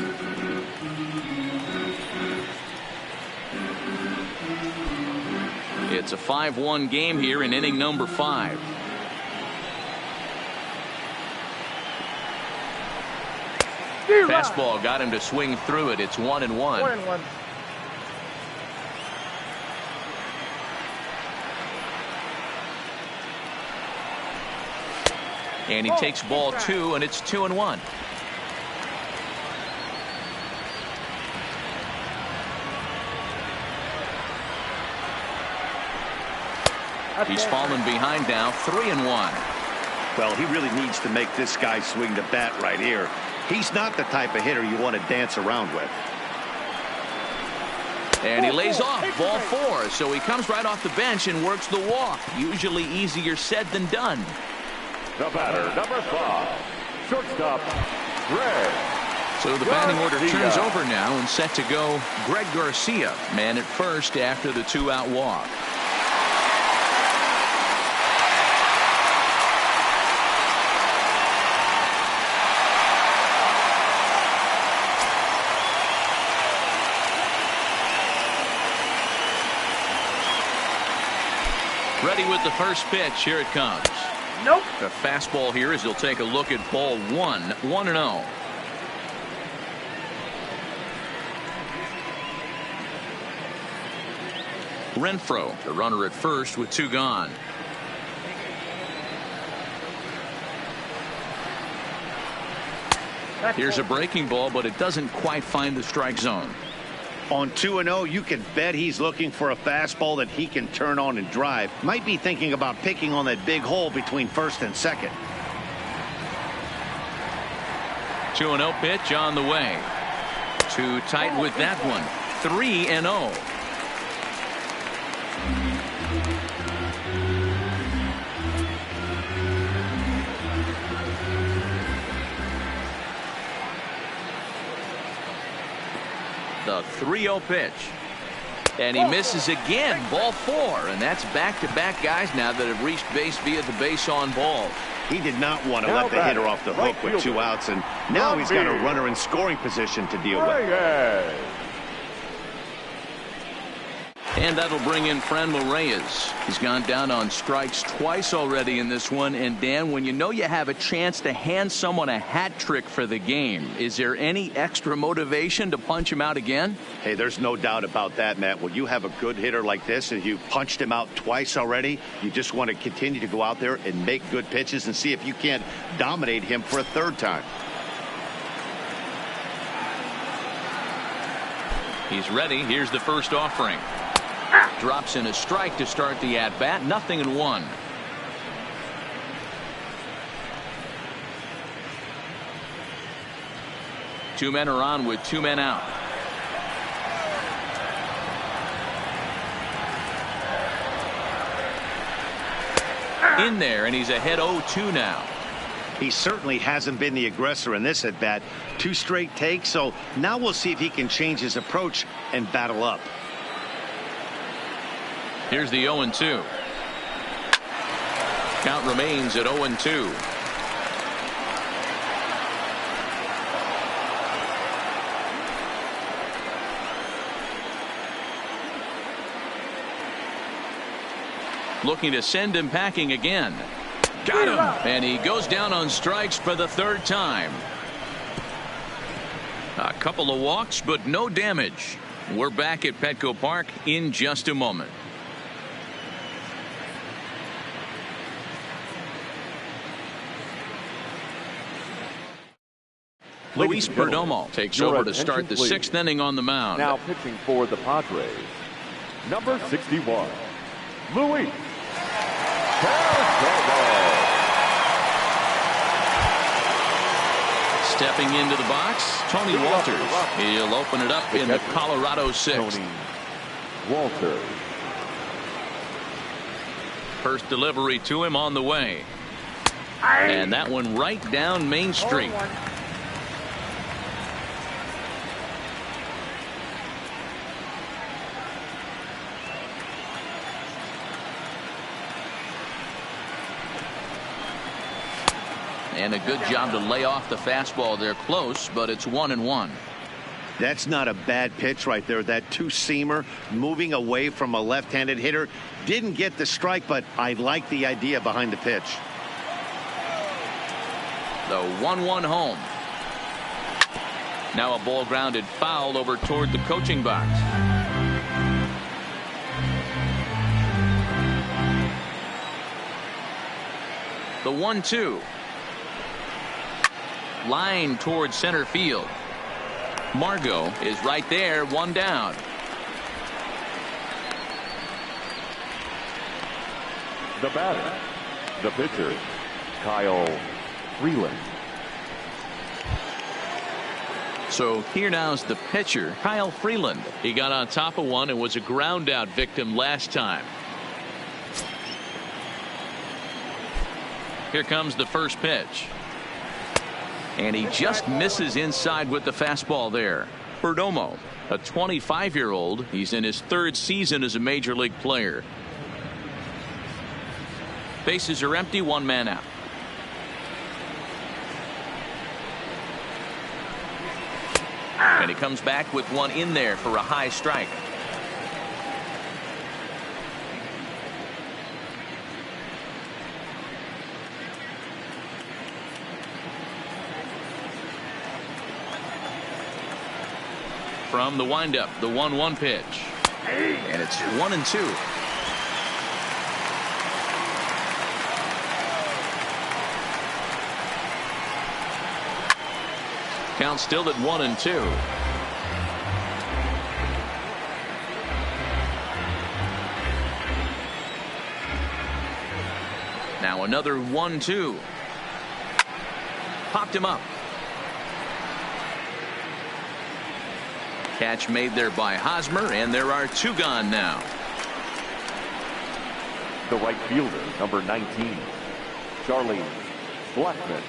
It's a 5-1 game here in inning number 5. Fastball got him to swing through it. It's 1-1. 1-1. And he takes ball 2, and it's 2-1. He's fallen behind now, 3-1. Well, he really needs to make this guy swing the bat right here. He's not the type of hitter you want to dance around with. And he lays off, ball 4. So he comes right off the bench and works the walk. Usually easier said than done. The batter, number 5, shortstop, Greg. So the batting order Garcia. turns over now and set to go Greg Garcia, man at first after the 2-out walk. Ready with the first pitch. Here it comes. Nope. The fastball here as he'll take a look at ball 1, 1-0. Renfroe, the runner at first with 2 gone. Here's a breaking ball, but it doesn't quite find the strike zone. On 2-0, you can bet he's looking for a fastball that he can turn on and drive. Might be thinking about picking on that big hole between first and second. 2-0 pitch on the way. Too tight with that one. 3-0. The 3-0 pitch. And he misses again. Ball 4. And that's back-to-back guys now that have reached base via the base on ball. He did not want to Now let the batting, hitter off the right hook with 2 fielder, outs, and now he's got a Robbie runner in scoring position to deal with. Reyes. And that'll bring in Franmil Reyes. He's gone down on strikes twice already in this one. And Dan, when you know you have a chance to hand someone a hat trick for the game, is there any extra motivation to punch him out again? Hey, there's no doubt about that, Matt. When you have a good hitter like this and you punched him out twice already, you just want to continue to go out there and make good pitches and see if you can't dominate him for a 3rd time. He's ready. Here's the first offering. Drops in a strike to start the at-bat. 0-1. Two men are on with 2 men out. In there, and he's ahead 0-2 now. He certainly hasn't been the aggressor in this at bat. 2 straight takes, so now we'll see if he can change his approach and battle up. Here's the 0-2. Count remains at 0-2. Looking to send him packing again. Got him. And he goes down on strikes for the 3rd time. A couple of walks, but no damage. We're back at Petco Park in just a moment. Luis Perdomo takes over to start the 6th inning on the mound. Now pitching for the Padres, number 61, Luis Perdomo. Stepping into the box, Tony Walters. He'll open it up in the Colorado 6th. Tony Walters. First delivery to him on the way. And that one right down Main Street. And a good job to lay off the fastball there close, but it's 1-1. That's not a bad pitch right there. That 2-seamer moving away from a left-handed hitter. Didn't get the strike, but I like the idea behind the pitch. The 1-1 home. Now a ball grounded foul over toward the coaching box. The 1-2. Line towards center field. Margot is right there, 1 down. The batter, the pitcher, Kyle Freeland. So here now's the pitcher, Kyle Freeland. He got on top of one and was a ground out victim last time. Here comes the first pitch. And he just misses inside with the fastball there. Perdomo, a 25-year-old. He's in his 3rd season as a major league player. Bases are empty, 1 man out. And he comes back with one in there for a high strike. From the windup, the 1-1 pitch. And it's 1-2. Count still at 1-2. Now another 1-2. Popped him up. Catch made there by Hosmer, and there are 2 gone now. The right fielder, number 19, Charlie Blackmon.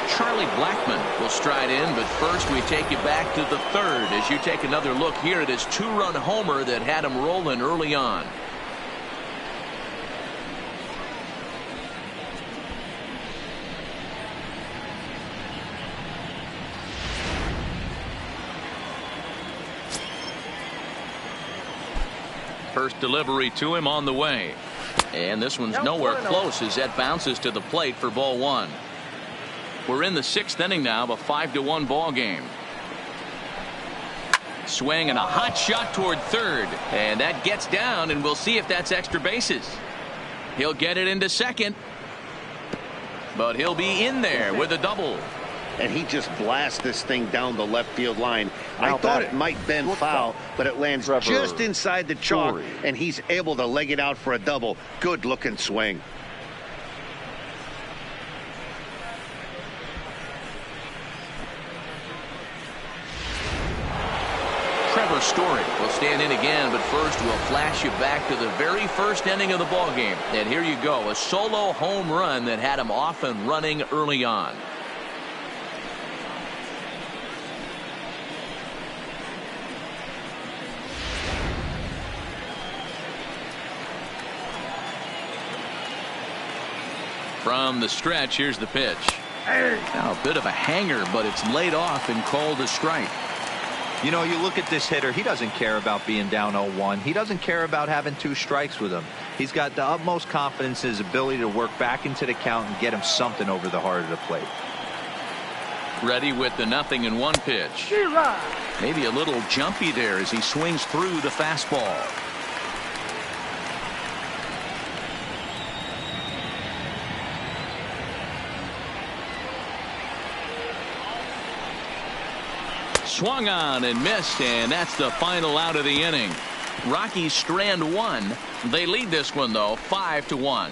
Charlie Blackmon will stride in, but first we take you back to the 3rd as you take another look here at his 2-run homer that had him rolling early on. First delivery to him on the way. And this one's nowhere close as that bounces to the plate for ball 1. We're in the 6th inning now of a 5-1 ball game. Swing and a hot shot toward 3rd. And that gets down, and we'll see if that's extra bases. He'll get it into 2nd. But he'll be in there with a double. And he just blasts this thing down the left field line. I thought it might bend foul, but it lands just inside the chalk, and he's able to leg it out for a double. Good looking swing. story. We'll stand in again, but first we'll flash you back to the very first inning of the ball game. And here you go, a solo home run that had him off and running early on. From the stretch, here's the pitch. Now a bit of a hanger, but it's laid off and called a strike. You know, you look at this hitter, he doesn't care about being down 0-1. He doesn't care about having 2 strikes with him. He's got the utmost confidence in his ability to work back into the count and get him something over the heart of the plate. Ready with the 0-1 pitch. Maybe a little jumpy there as he swings through the fastball. Swung on and missed, and that's the final out of the inning. Rockies strand 1. They lead this one, though, 5-1.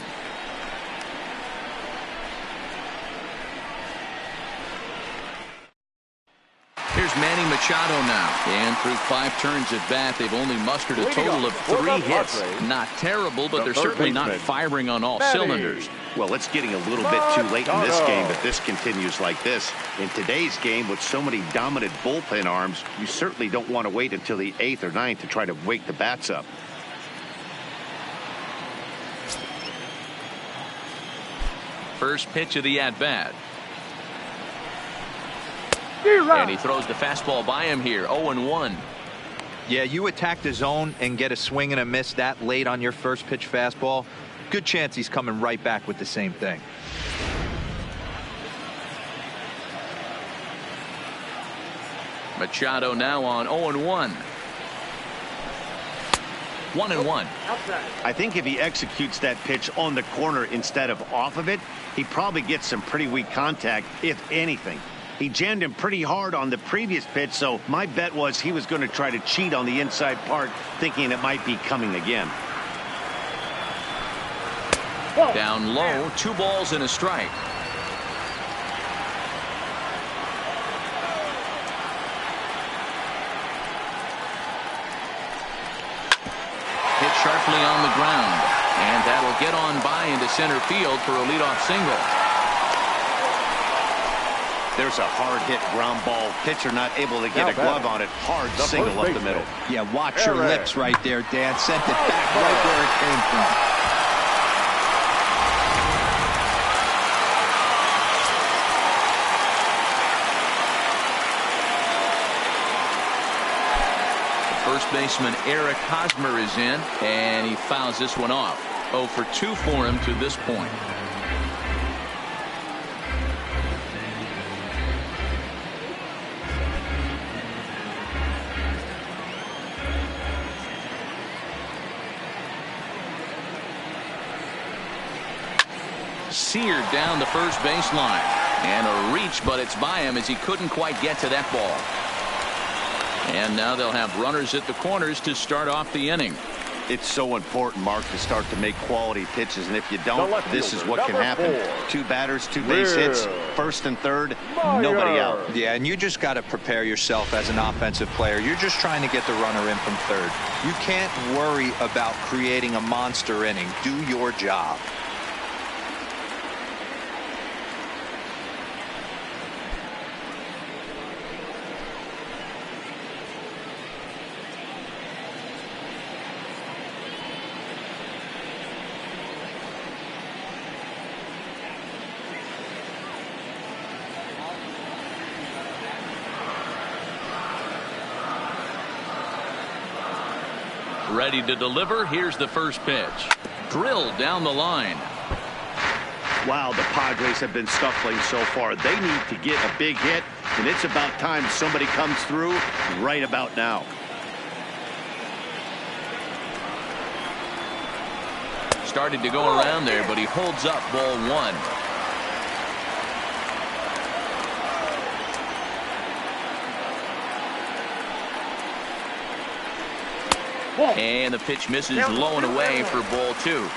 Here's Manny Machado now. And through 5 turns at bat, they've only mustered a total of 3 hits. Not terrible, but they're certainly not firing on all cylinders. Well, it's getting a little bit too late in this game if this continues like this. In today's game, with so many dominant bullpen arms, you certainly don't want to wait until the 8th or 9th to try to wake the bats up. First pitch of the at-bat. And he throws the fastball by him here, 0-1. Yeah, you attack the zone and get a swing and a miss that late on your first pitch fastball. Good chance he's coming right back with the same thing. Machado now on 0-1. 1-1. I think if he executes that pitch on the corner instead of off of it, he probably gets some pretty weak contact, if anything. He jammed him pretty hard on the previous pitch, so my bet was he was going to try to cheat on the inside part, thinking it might be coming again. Down low, 2 balls and a strike. Hit sharply on the ground, and that'll get on by into center field for a leadoff single. There's a hard-hit ground ball. Pitcher not able to get a glove on it. Hard single up the middle. Yeah, watch your lips right there, Dan. Sent it back right where it came from. First baseman Eric Hosmer is in, and he fouls this one off. 0 for 2 for him to this point. Seared down the first baseline, and a reach, but it's by him as he couldn't quite get to that ball. And now they'll have runners at the corners to start off the inning. It's so important, Mark, to start to make quality pitches, and if you don't, this is what can happen. 2 batters, 2 base hits, first and third, nobody out. Yeah, and you just got to prepare yourself as an offensive player. You're just trying to get the runner in from third. You can't worry about creating a monster inning. Do your job. Ready to deliver. Here's the first pitch. Drilled down the line. Wow, the Padres have been scuffling so far. They need to get a big hit, and it's about time somebody comes through right about now. Started to go around there, but he holds up ball 1. And the pitch misses low and away for ball 2.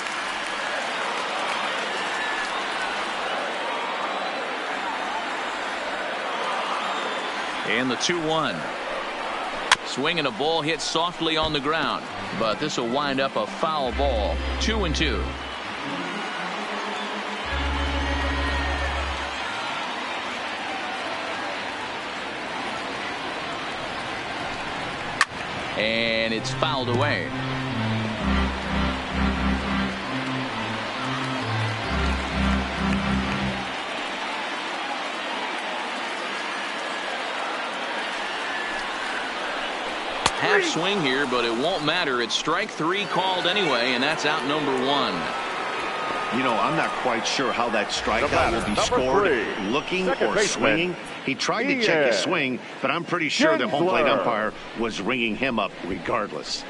And the 2-1. Swing and a ball hit softly on the ground, but this will wind up a foul ball. 2-2. And it's fouled away. Half swing here, but it won't matter. It's strike 3 called anyway, and that's out number 1. You know, I'm not quite sure how that strikeout will be scored. Looking or swinging. He tried to check his swing, but I'm pretty sure the home plate umpire was ringing him up regardless.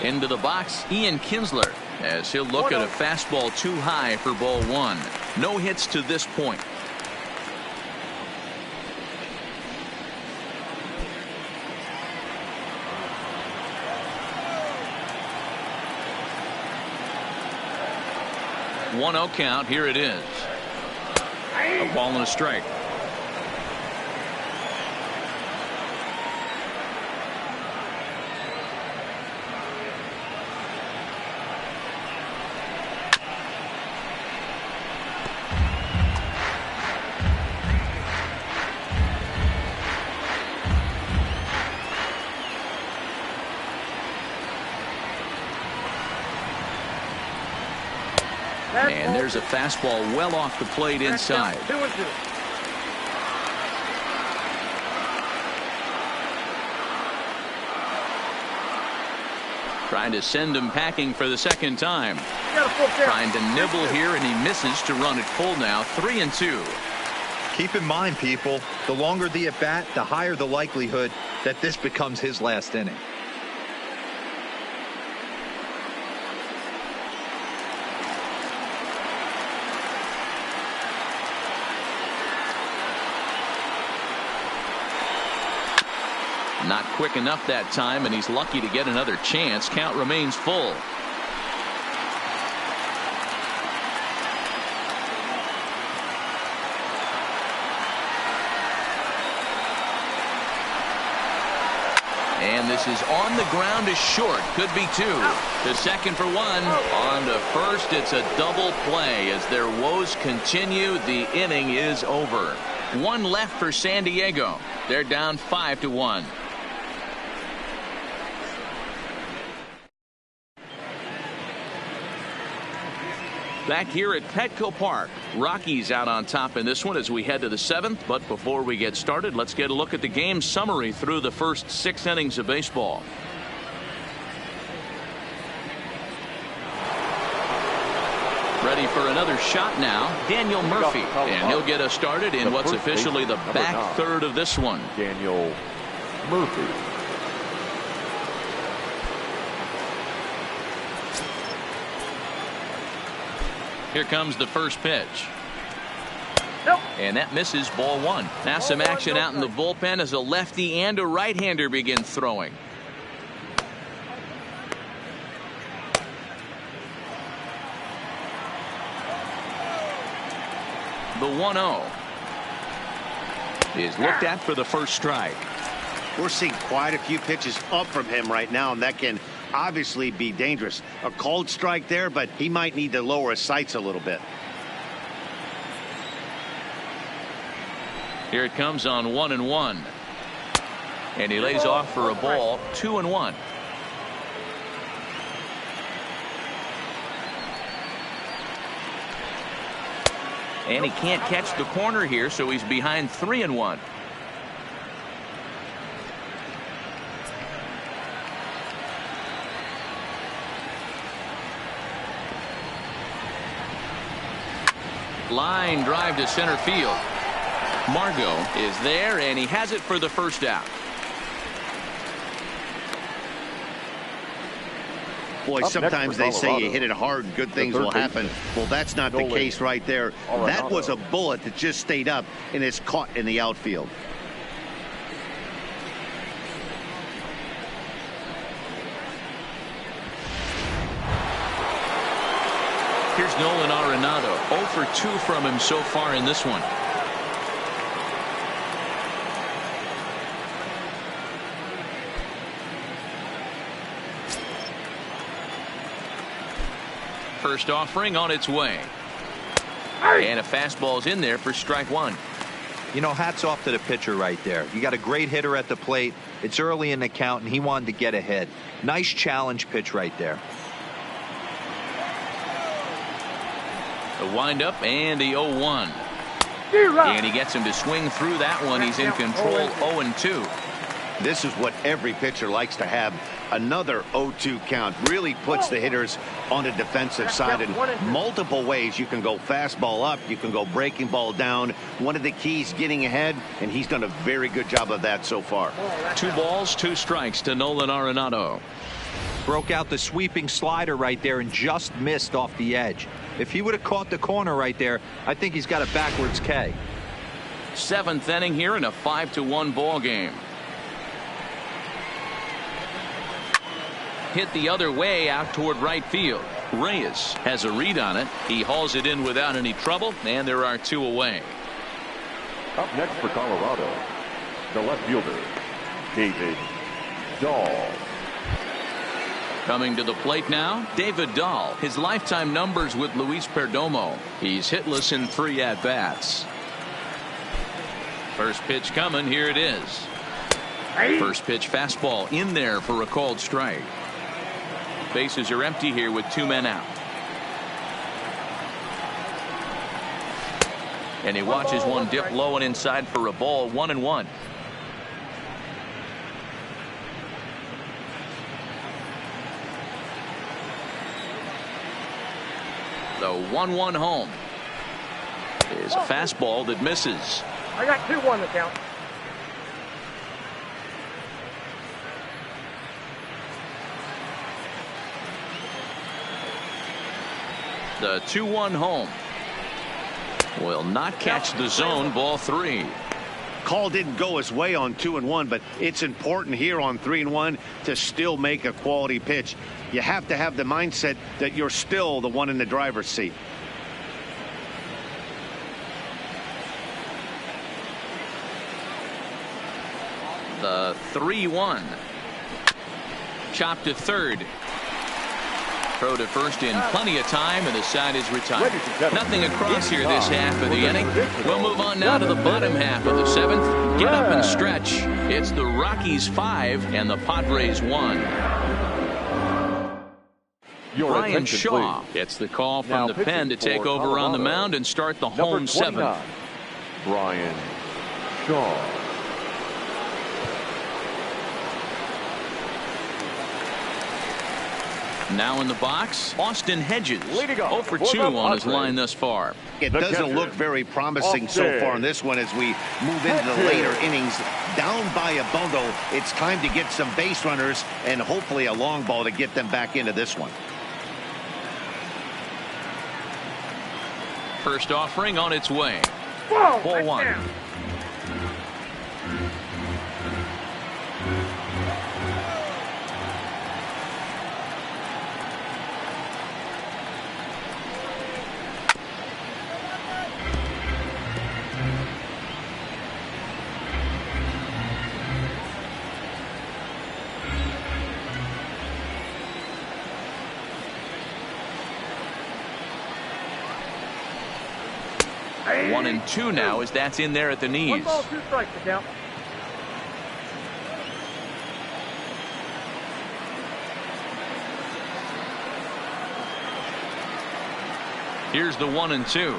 Into the box, Ian Kinsler, as he'll look at a fastball too high for ball 1. No hits to this point. One 0 count. Here it is. A ball and a strike. And there's a fastball well off the plate inside. 2-2. Trying to send him packing for the second time. Trying to nibble here, and he misses to run it full now. 3-2. Keep in mind, people, the longer the at bat, the higher the likelihood that this becomes his last inning. Not quick enough that time, and he's lucky to get another chance. Count remains full. And this is on the ground is short. Could be 2. To second for 1. On to first. It's a double play as their woes continue. The inning is over. 1 left for San Diego. They're down 5-1. Back here at Petco Park, Rockies out on top in this one as we head to the 7th. But before we get started, let's get a look at the game summary through the first 6 innings of baseball. Ready for another shot now, Daniel Murphy, and he'll get us started in what's officially the back third of this one. Daniel Murphy. Here comes the first pitch. And that misses, ball 1. Now some action out in the bullpen as a lefty and a right-hander begin throwing. The 1-0 is looked at for the first strike. We're seeing quite a few pitches up from him right now, and that can obviously be dangerous. A called strike there, but he might need to lower his sights a little bit. Here it comes on 1-1. And he lays off for a ball. 2-1. And he can't catch the corner here, so he's behind 3-1. Line drive to center field. Margot is there, and he has it for the first out. Boy, sometimes they say you hit it hard, good things will happen. Well, that's not the case right there. That was a bullet that just stayed up and is caught in the outfield. Arenado. 0 for 2 from him so far in this one. First offering on its way. And a fastball's in there for strike one. You know, hats off to the pitcher right there. You got a great hitter at the plate. It's early in the count, and he wanted to get ahead. Nice challenge pitch right there. The windup and the 0-1. And he gets him to swing through that one. He's in control, 0-2. This is what every pitcher likes to have. Another 0-2 count really puts the hitters on the defensive side in multiple ways. You can go fastball up, you can go breaking ball down. One of the keys, getting ahead, and he's done a very good job of that so far. 2 balls, 2 strikes to Nolan Arenado. Broke out the sweeping slider right there and just missed off the edge. If he would have caught the corner right there, I think he's got a backwards K. 7th inning here in a 5-1 ball game. Hit the other way out toward right field. Reyes has a read on it. He hauls it in without any trouble, and there are 2 away. Up next for Colorado, the left fielder, David Dahl. Coming to the plate now, David Dahl. His lifetime numbers with Luis Perdomo. He's hitless in 3 at-bats. First pitch coming. Here it is. First pitch fastball in there for a called strike. Bases are empty here with 2 men out. And he watches one dip low and inside for a ball. 1-1. The 1-1 home is a fastball that misses. I got 2-1 to count. The 2-1 home will not catch the zone. Ball 3. Call didn't go his way on 2-1, but it's important here on 3-1 to still make a quality pitch. You have to have the mindset that you're still the one in the driver's seat. The 3-1. Chopped to third. Throw to first in plenty of time, and the side is retired. Nothing across here this half of the inning. We'll move on now to the bottom half of the 7th. Get up and stretch. It's the Rockies 5 and the Padres 1. Brian Shaw gets the call from the pen to take over on the mound and start the home 7th. Brian Shaw. Now in the box, Austin Hedges. 0 for 2 on his line thus far. It doesn't look very promising so far in this one as we move into the later innings. Down by a bundle, it's time to get some base runners and hopefully a long ball to get them back into this one. First offering on its way. Whoa, Ball 1. down. Hey. 1-2 now as that's in there at the knees. 1 ball, 2 strikes to count. Here's the 1-2.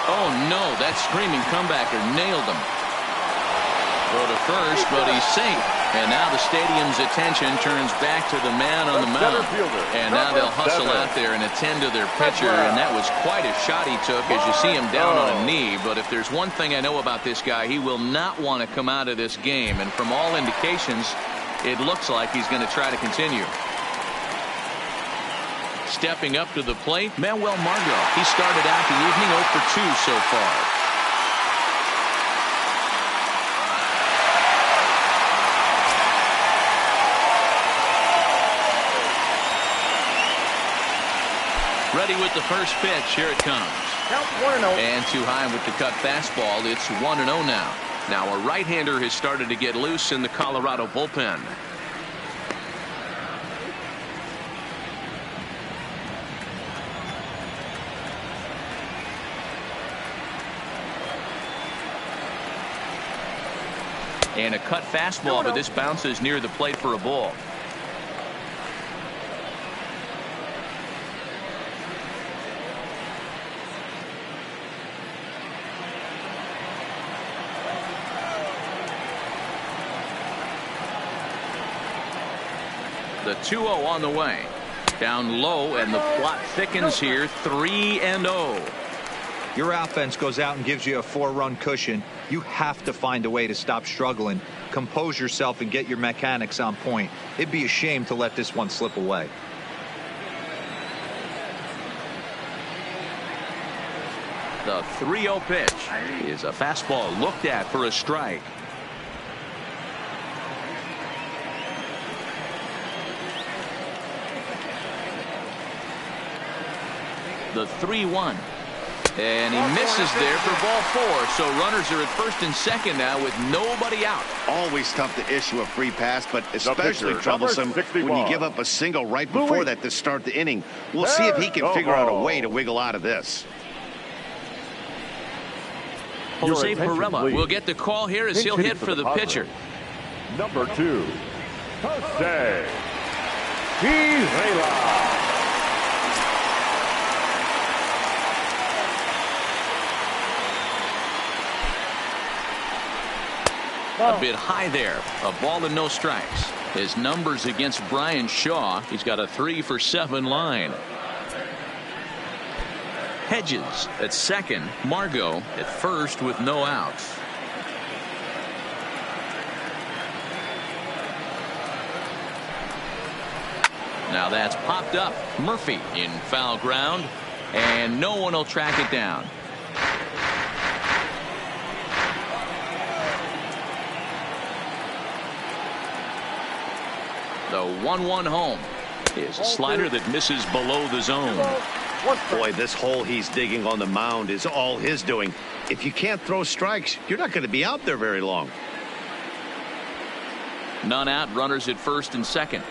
Oh no, that screaming comebacker nailed him. Throw to first, but he's safe. And now the stadium's attention turns back to the man on the mound. And now they'll hustle out there and attend to their pitcher. And that was quite a shot he took as you see him down on a knee. But if there's one thing I know about this guy, he will not want to come out of this game. And from all indications, it looks like he's going to try to continue. Stepping up to the plate, Manuel Margot. He started out the evening 0 for 2 so far. Ready with the first pitch. Here it comes. Count 1-0. And too high with the cut fastball. It's 1-0 now. Now a right-hander has started to get loose in the Colorado bullpen. And a cut fastball, but this bounces near the plate for a ball. The 2-0 on the way. Down low, and the plot thickens here. 3-0. Your offense goes out and gives you a 4-run cushion. You have to find a way to stop struggling, compose yourself, and get your mechanics on point. It'd be a shame to let this one slip away. The 3-0 pitch is a fastball looked at for a strike. The 3-1. And he misses there for ball 4. So runners are at first and second now with nobody out. Always tough to issue a free pass, but especially pitcher, troublesome number 61. when you give up a single right before that to start the inning. We'll see if he can figure out a way to wiggle out of this. Jose attention, Pirela please. will get the call here as he'll hit for the pitcher. Number 2, Jose Pirela. A bit high there. A ball and no strikes. His numbers against Brian Shaw. He's got a 3 for 7 line. Hedges at second. Margot at first with no outs. Now that's popped up. Murphy in foul ground, and no one will track it down. The 1-1 home is a slider that misses below the zone. Boy, this hole he's digging on the mound is all his doing. If you can't throw strikes, you're not going to be out there very long. None out, runners at first and second.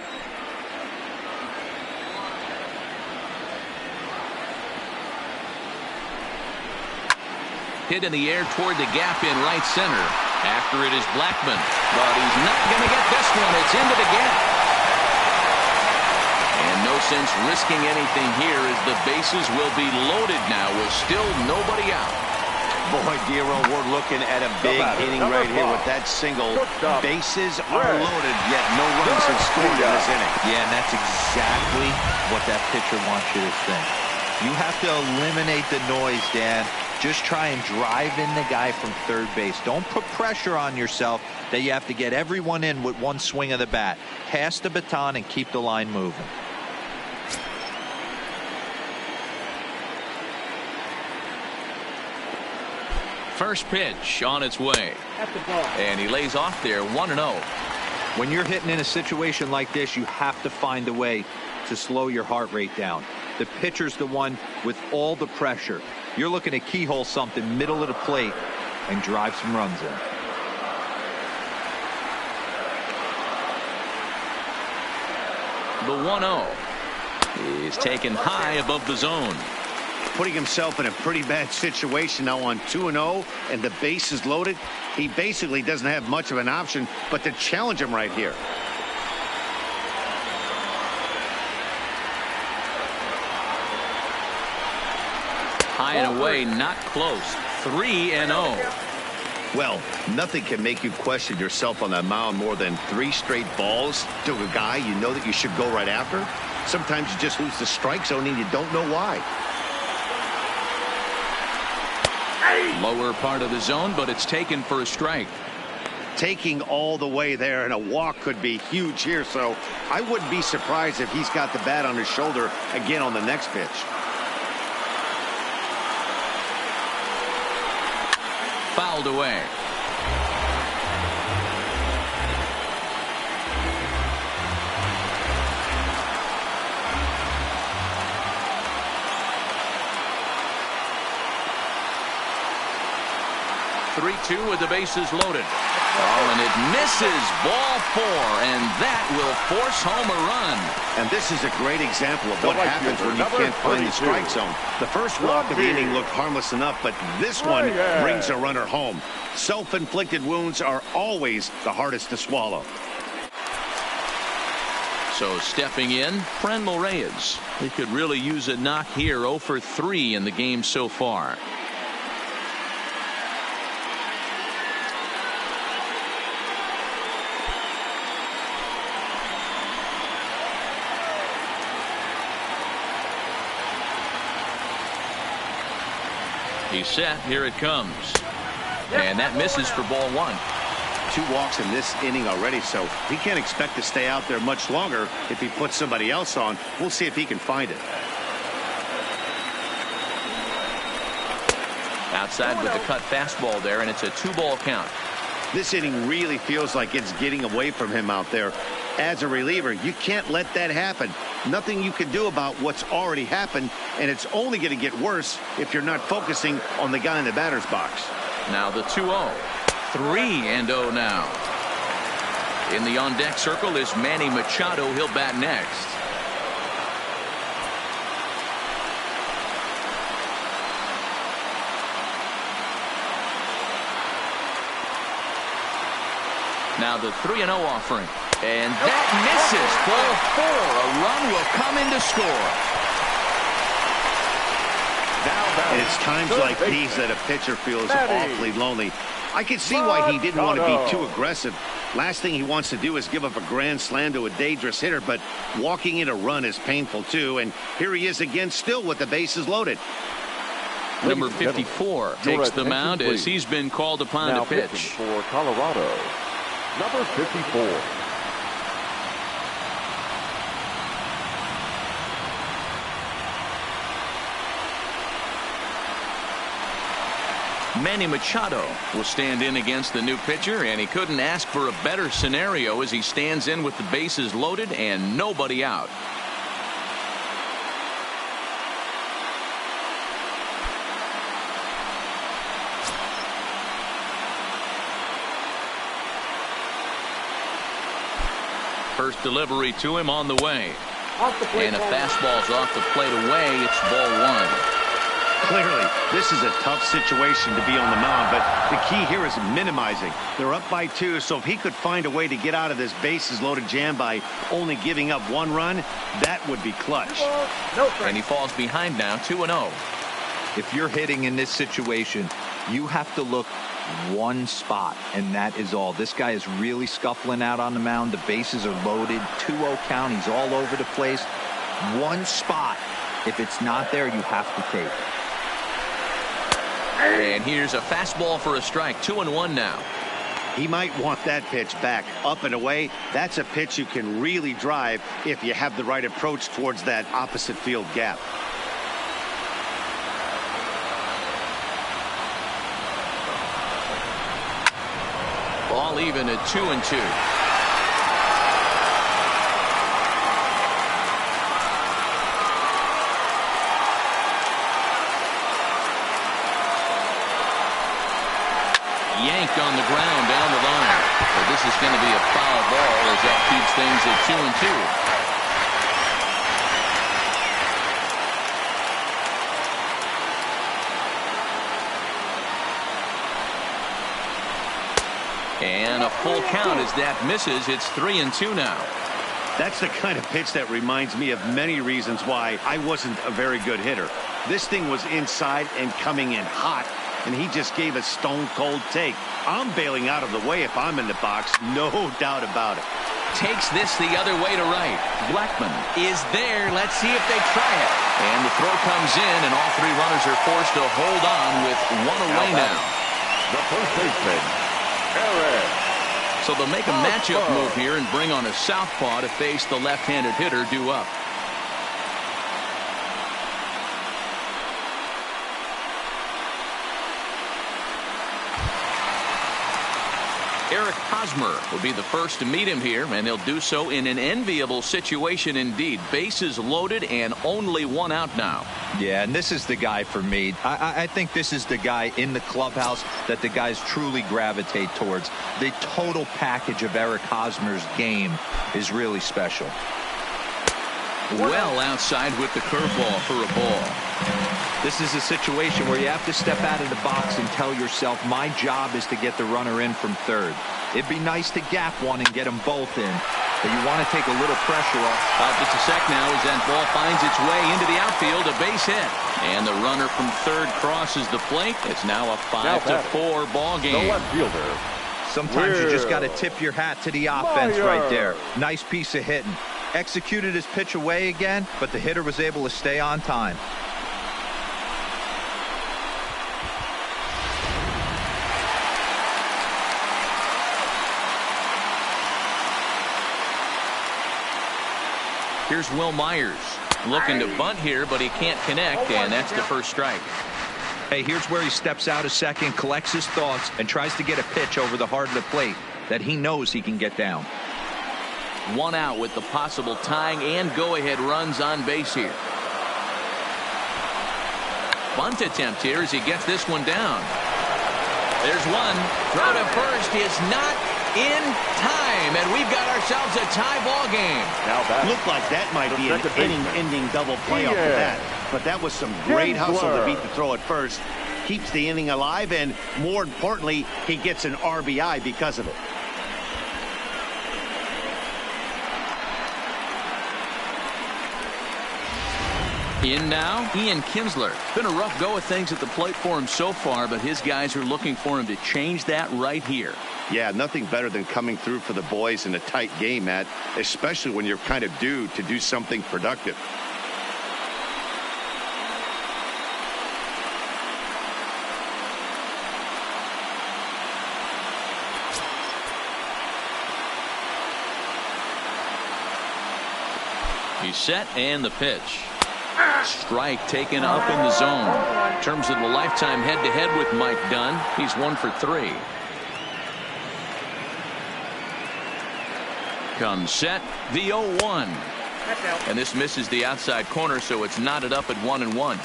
Hit in the air toward the gap in right center. After it is Blackman, but he's not going to get this one. It's into the gap. And no sense risking anything here as the bases will be loaded now with still nobody out. Boy, Giro, we're looking at a big inning right here with that single. Bases are loaded, yet no runs have scored in this inning. Yeah, and that's exactly what that pitcher wants you to think. You have to eliminate the noise, Dan. Just try and drive in the guy from third base. Don't put pressure on yourself that you have to get everyone in with one swing of the bat. Pass the baton and keep the line moving. First pitch on its way. And he lays off there 1-0. When you're hitting in a situation like this, you have to find a way to slow your heart rate down. The pitcher's the one with all the pressure. You're looking to keyhole something middle of the plate and drive some runs in. The 1-0 is taken high above the zone. Putting himself in a pretty bad situation now on 2-0 and the base is loaded. He basically doesn't have much of an option but to challenge him right here. High and away, not close. 3-0. Well, nothing can make you question yourself on that mound more than 3 straight balls to a guy you know that you should go right after. Sometimes you just lose the strike zone and you don't know why. Lower part of the zone, but it's taken for a strike. Taking all the way there, and a walk could be huge here, so I wouldn't be surprised if he's got the bat on his shoulder again on the next pitch. Fouled away. 3-2 with the bases loaded. Oh, and it misses, ball 4, and that will force home a run. And this is a great example of what happens when you can't find the strike zone. The first walk of the inning looked harmless enough, but this one brings a runner home. Self-inflicted wounds are always the hardest to swallow. So stepping in, Frenmel Reyes. He could really use a knock here. 0 for 3 in the game so far. He's set. Here it comes. And that misses for ball 1. 2 walks in this inning already, so he can't expect to stay out there much longer if he puts somebody else on. We'll see if he can find it. Outside with the cut fastball there, and it's a 2-ball count. This inning really feels like it's getting away from him out there. As a reliever, you can't let that happen. Nothing you can do about what's already happened, and it's only going to get worse if you're not focusing on the guy in the batter's box. Now the 2-0. 3-0 now. In the on-deck circle is Manny Machado. He'll bat next. Now the 3-0 offering. And that misses. Ball 4. A run will come in to score. And it's times like these that a pitcher feels awfully lonely. I can see why he didn't want to be too aggressive. Last thing he wants to do is give up a grand slam to a dangerous hitter, but walking in a run is painful too. And here he is again, still with the bases loaded. Number 54 takes the mound as he's been called upon to pitch. For Colorado, number 54. Manny Machado will stand in against the new pitcher, and he couldn't ask for a better scenario as he stands in with the bases loaded and nobody out. First delivery to him on the way. And a fastball's off the plate away. It's ball 1. Clearly, this is a tough situation to be on the mound, but the key here is minimizing. They're up by 2, so if he could find a way to get out of this bases-loaded jam by only giving up 1 run, that would be clutch. And he falls behind now, 2-0. If you're hitting in this situation, you have to look one spot, and that is all. This guy is really scuffling out on the mound. The bases are loaded. 2-0 count. He's all over the place. One spot. If it's not there, you have to take. And here's a fastball for a strike. 2-1 now. He might want that pitch back. Up and away, that's a pitch you can really drive if you have the right approach towards that opposite field gap. All even at 2-2. Yanked on the ground down the line. But this is going to be a foul ball as that keeps things at 2-2. And a full count as that misses. It's 3-2 now. That's the kind of pitch that reminds me of many reasons why I wasn't a very good hitter. This thing was inside and coming in hot, and he just gave a stone-cold take. I'm bailing out of the way if I'm in the box, no doubt about it. Takes this the other way to right. Blackman is there. Let's see if they try it. And the throw comes in, and all 3 runners are forced to hold on with 1 away now. The first baseman, Aaron. So they'll make a matchup move here and bring on a southpaw to face the left-handed hitter due up. Eric Hosmer will be the first to meet him here, and he'll do so in an enviable situation indeed. Bases loaded and only one out now. Yeah, and this is the guy for me. I think this is the guy in the clubhouse that the guys truly gravitate towards. The total package of Eric Hosmer's game is really special. Well outside with the curveball for a ball. This is a situation where you have to step out of the box and tell yourself, my job is to get the runner in from third. It'd be nice to gap one and get them both in, but you want to take a little pressure off. Just a sec now as that ball finds its way into the outfield, a base hit. And the runner from third crosses the plate. It's now a 5-4 ball game. The left fielder. Sometimes you just got to tip your hat to the offense right there. Nice piece of hitting. Executed his pitch away again, but the hitter was able to stay on time. Here's Will Myers looking to bunt here, but he can't connect, and that's the first strike. Hey, here's where he steps out a second, collects his thoughts, and tries to get a pitch over the heart of the plate that he knows he can get down. One out with the possible tying and go-ahead runs on base here. Bunt attempt here as he gets this one down. There's one. Throw to first is not in time, and we've got ourselves a tie ball game. Looked like that might be an inning-ending double play off of that, but that was some great hustle to beat the throw at first. Keeps the inning alive, and more importantly, he gets an RBI because of it. In now, Ian Kinsler. Been a rough go of things at the plate for him so far, but his guys are looking for him to change that right here. Yeah, nothing better than coming through for the boys in a tight game, Matt, especially when you're kind of due to do something productive. He's set, and the pitch. Strike taken up in the zone. In terms of the lifetime head-to-head with Mike Dunn, he's 1 for 3. Comes set, the 0-1. And this misses the outside corner, so it's knotted up at 1-1.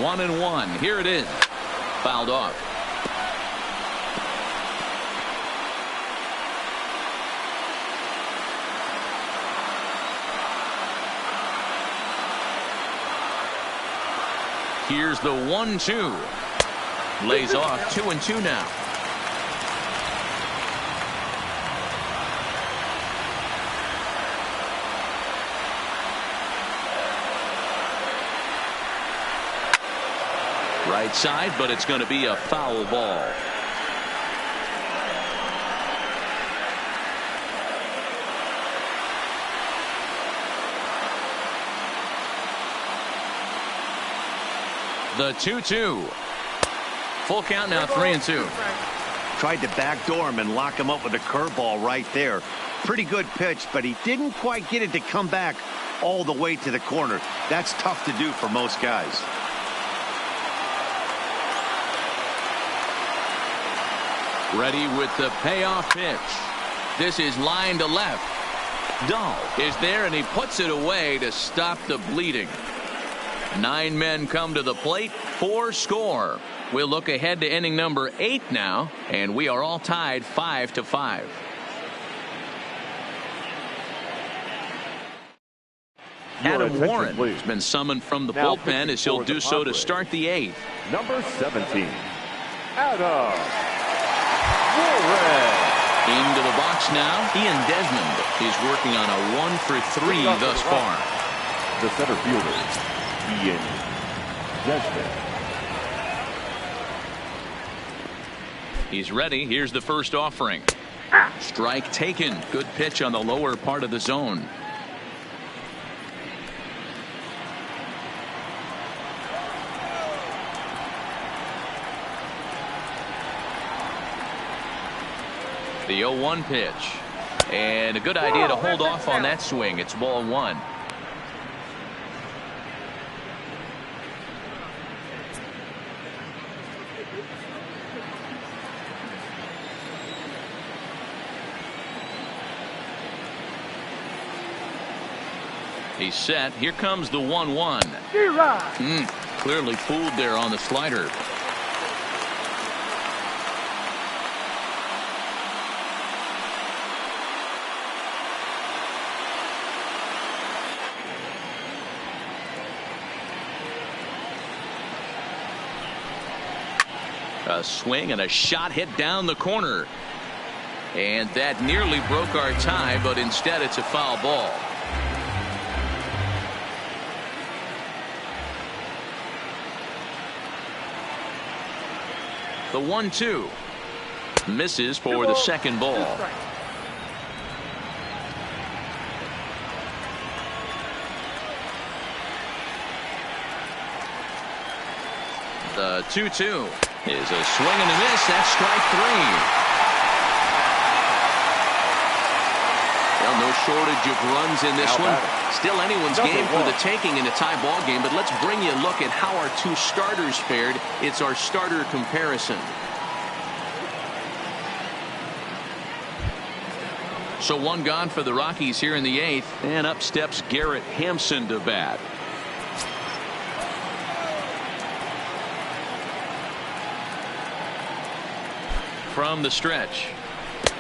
One and one. Here it is. Fouled off. Here's the 1-2. Lays off 2-2 now. Right side, but it's going to be a foul ball. The 2-2. Full count now, 3-2. Tried to backdoor him and lock him up with a curveball right there. Pretty good pitch, but he didn't quite get it to come back all the way to the corner. That's tough to do for most guys. Ready with the payoff pitch. This is line to left. Dahl is there, and he puts it away to stop the bleeding. 9 men come to the plate, 4 score. We'll look ahead to inning number 8 now, and we are all tied 5-5. Adam Warren has been summoned from the bullpen as he'll do so to start the 8th. Number 17, Adam Warren. Into the box now, Ian Desmond. He's working on a 1 for 3 thus far. The center fielder, Ian Desmond. He's ready. Here's the first offering. Strike taken. Good pitch on the lower part of the zone. The 0-1 pitch. And a good idea to hold off on that swing. It's ball 1. He's set. Here comes the 1-1. Clearly fooled there on the slider. A swing and a shot hit down the corner. And that nearly broke our tie, but instead it's a foul ball. The 1-2 misses for the second ball. The 2-2 is a swing and a miss. That's strike three. Well, no shortage of runs in this one. Still anyone's game for the taking in a tie ball game, but let's bring you a look at how our two starters fared. It's our starter comparison. So one gone for the Rockies here in the 8th, and up steps Garrett Hampson to bat. From the stretch,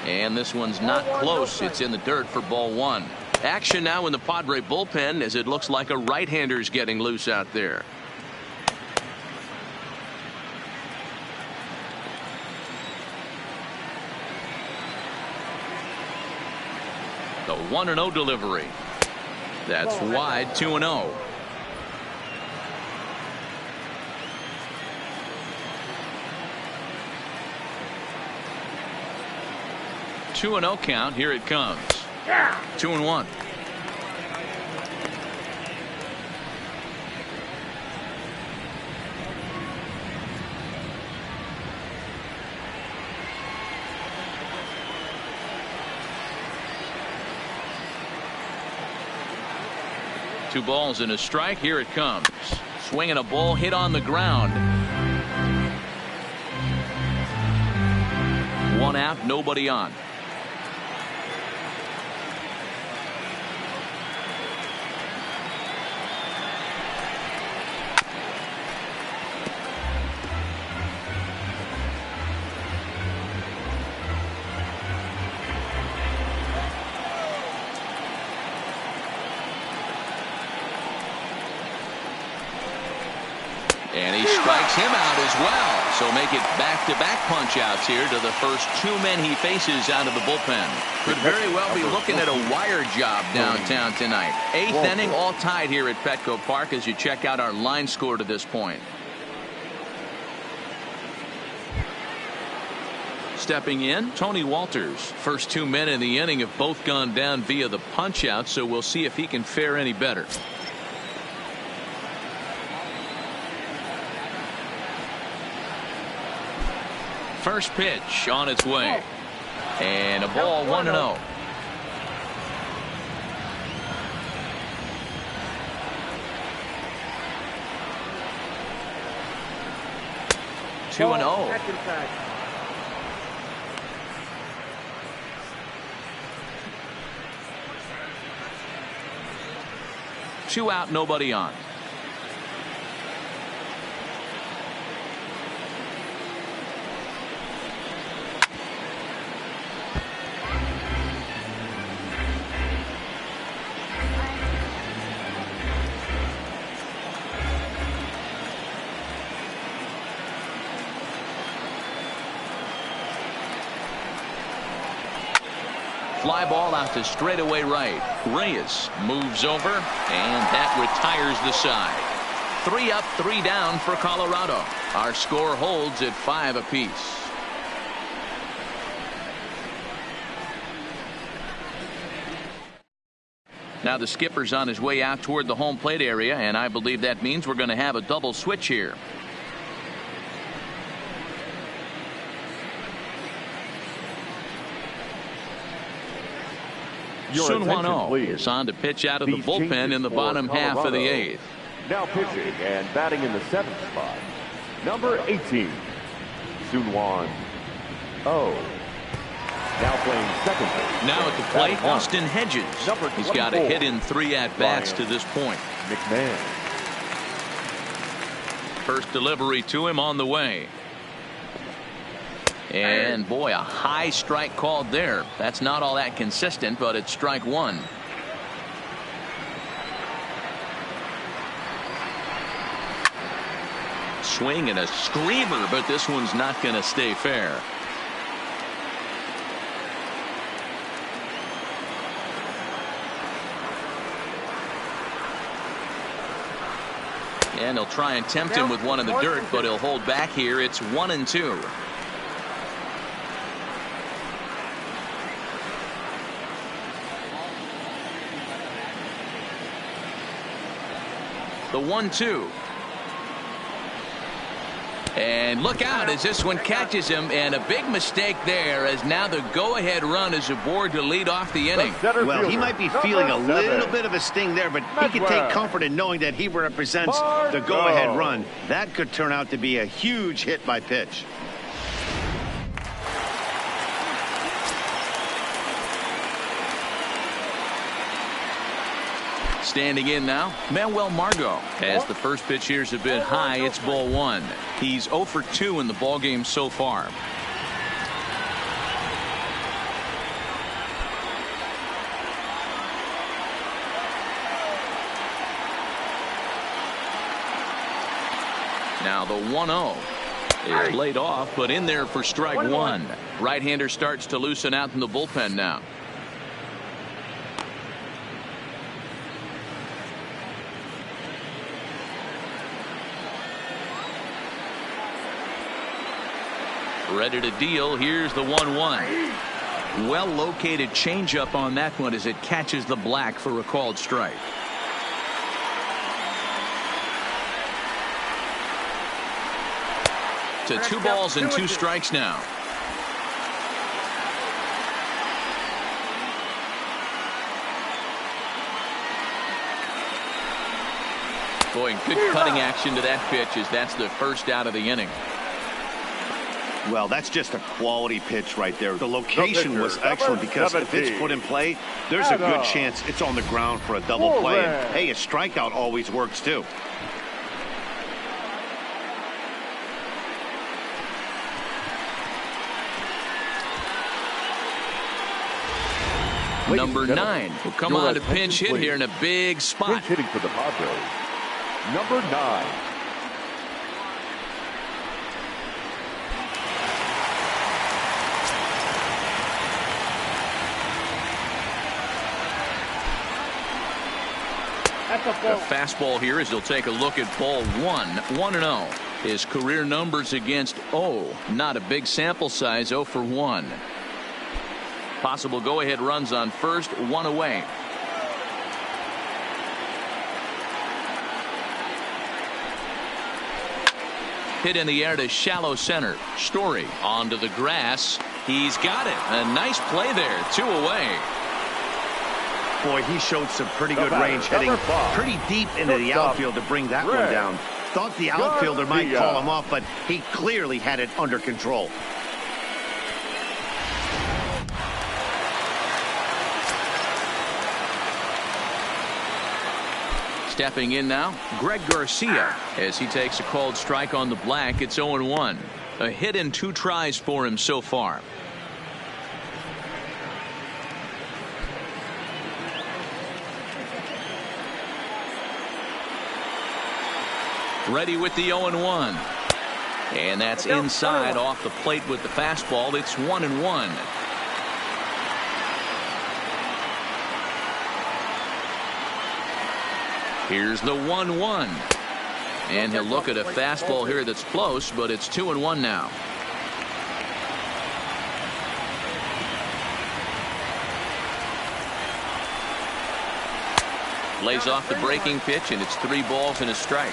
and this one's not close. It's in the dirt for ball one. Action now in the Padre bullpen as it looks like a right-hander's getting loose out there. The 1-0 delivery. That's wide. 2-0. Two and 0 count. Here it comes. 2-1. Two balls and a strike. Here it comes. Swinging a ball hit on the ground. One out, nobody on. And he strikes him out as well. So make it back-to-back punch-outs here to the first two men he faces out of the bullpen. Could very well be looking at a wire job downtown tonight. 8th inning, all tied here at Petco Park as you check out our line score to this point. Stepping in, Tony Walters. First two men in the inning have both gone down via the punch-out, so we'll see if he can fare any better. First pitch on its way. And a ball 1-0. Two and 0. Two out, nobody on. Fly ball out to straightaway right. Reyes moves over, and that retires the side. 3 up, 3 down for Colorado. Our score holds at 5 apiece. Now the skipper's on his way out toward the home plate area, and I believe that means we're going to have a double switch here. Sun Hwan-Oh is on to pitch out of the bullpen in the bottom half of the 8th. Now pitching and batting in the 7th spot, number 18, Soon-Wan. Oh. Now playing second base. Now at the plate, Austin Hedges. He's got a hit in 3 at-bats to this point. McMahon. First delivery to him on the way. And boy, a high strike called there. That's not all that consistent, but it's strike 1. Swing and a screamer, but this one's not going to stay fair. And he'll try and tempt him with one in the dirt, but he'll hold back here. It's 1-2. The 1-2. And look out as this one catches him, and a big mistake there, as now the go-ahead run is aboard to lead off the inning. Well, he might be feeling a little bit of a sting there, but he can take comfort in knowing that he represents the go-ahead run. That could turn out to be a huge hit by pitch. Standing in now, Manuel Margot. As the first pitch here is a bit high, it's ball 1. He's 0 for 2 in the ballgame so far. Now the 1-0 is laid off, but in there for strike 1. Right-hander starts to loosen out in the bullpen now. Ready to deal. Here's the 1-1. Well located changeup on that one as it catches the black for a called strike. To 2 balls and 2 strikes now. Boy, good cutting action to that pitch as that's the first out of the inning. Well, that's just a quality pitch right there. The location was excellent because if it's put in play, there's a good chance it's on the ground for a double play. And, hey, a strikeout always works too. Number 9 will come on to pinch hit here in a big spot. Pinch hitting for the Padres. Number 9. The fastball here as he'll take a look at ball 1. 1-0. His career numbers against not a big sample size. 0 for 1. Possible go-ahead runs on first, 1 away. Hit in the air to shallow center. Story onto the grass. He's got it. A nice play there. 2 away. Boy, he showed some pretty good range, hitting pretty deep into the outfield to bring that one down. Thought the outfielder might call him off, but he clearly had it under control. Stepping in now, Greg Garcia as he takes a called strike on the black. It's 0-1. A hit in 2 tries for him so far. Ready with the 0-1. And that's inside off the plate with the fastball. It's 1-1. Here's the 1-1. And he'll look at a fastball here that's close, but it's 2-1 now. Lays off the breaking pitch, and it's 3 balls and a strike.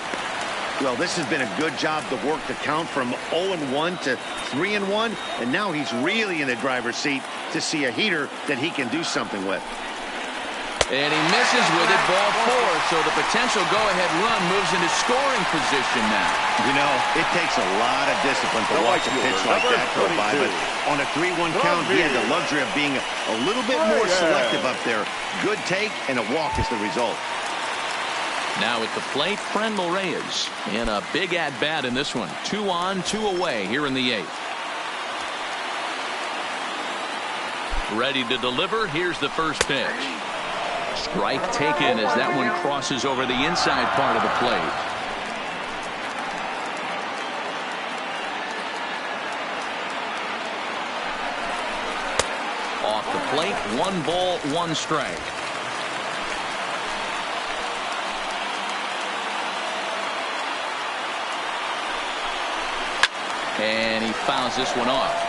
Well, this has been a good job to work the count from 0-1 to 3-1, and now he's really in the driver's seat to see a heater that he can do something with. And he misses with it, ball 4. So the potential go-ahead run moves into scoring position now. You know, it takes a lot of discipline to watch a pitch like that go by. But on a 3-1 count, he had the luxury of being a little bit more selective up there. Good take, and a walk is the result. Now at the plate, Frendel Reyes in a big at-bat in this one. 2 on, 2 away here in the 8th. Ready to deliver. Here's the first pitch. Strike taken as that one crosses over the inside part of the plate. Off the plate, 1 ball, 1 strike. And he fouls this one off.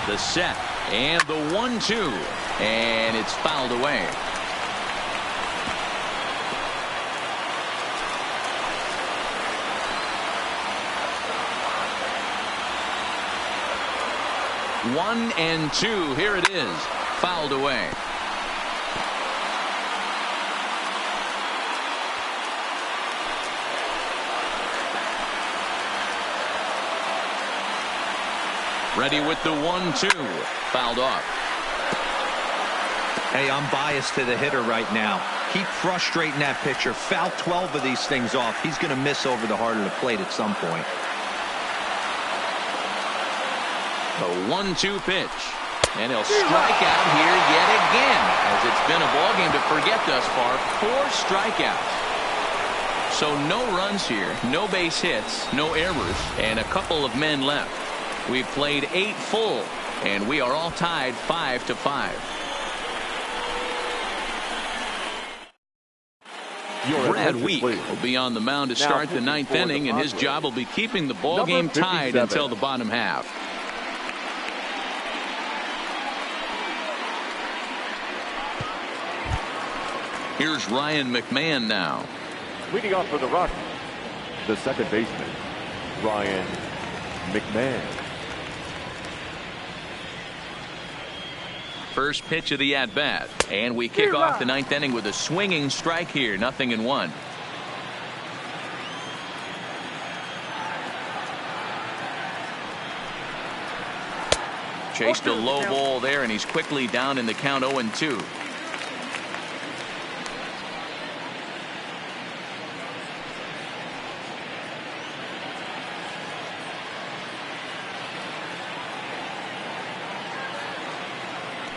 The set and the 1-2, and it's fouled away. One and 2. Here it is, fouled away. Ready with the 1-2. Fouled off. Hey, I'm biased to the hitter right now. Keep frustrating that pitcher. Foul 12 of these things off. He's going to miss over the heart of the plate at some point. The 1-2 pitch. And he'll strike out here yet again, as it's been a ball game to forget thus far. 4 strikeouts. So no runs here, no base hits, no errors, and a couple of men left. We've played 8 full, and we are all tied 5-5. Brad Week will be on the mound to start the 9th inning, and his job will be keeping the ball game tied until the bottom half. Here's Ryan McMahon now. Leading off for the Rockies, the second baseman, Ryan McMahon. First pitch of the at-bat, and we kick off the 9th inning with a swinging strike here. 0-1. Chased a low ball there, and he's quickly down in the count. 0-2.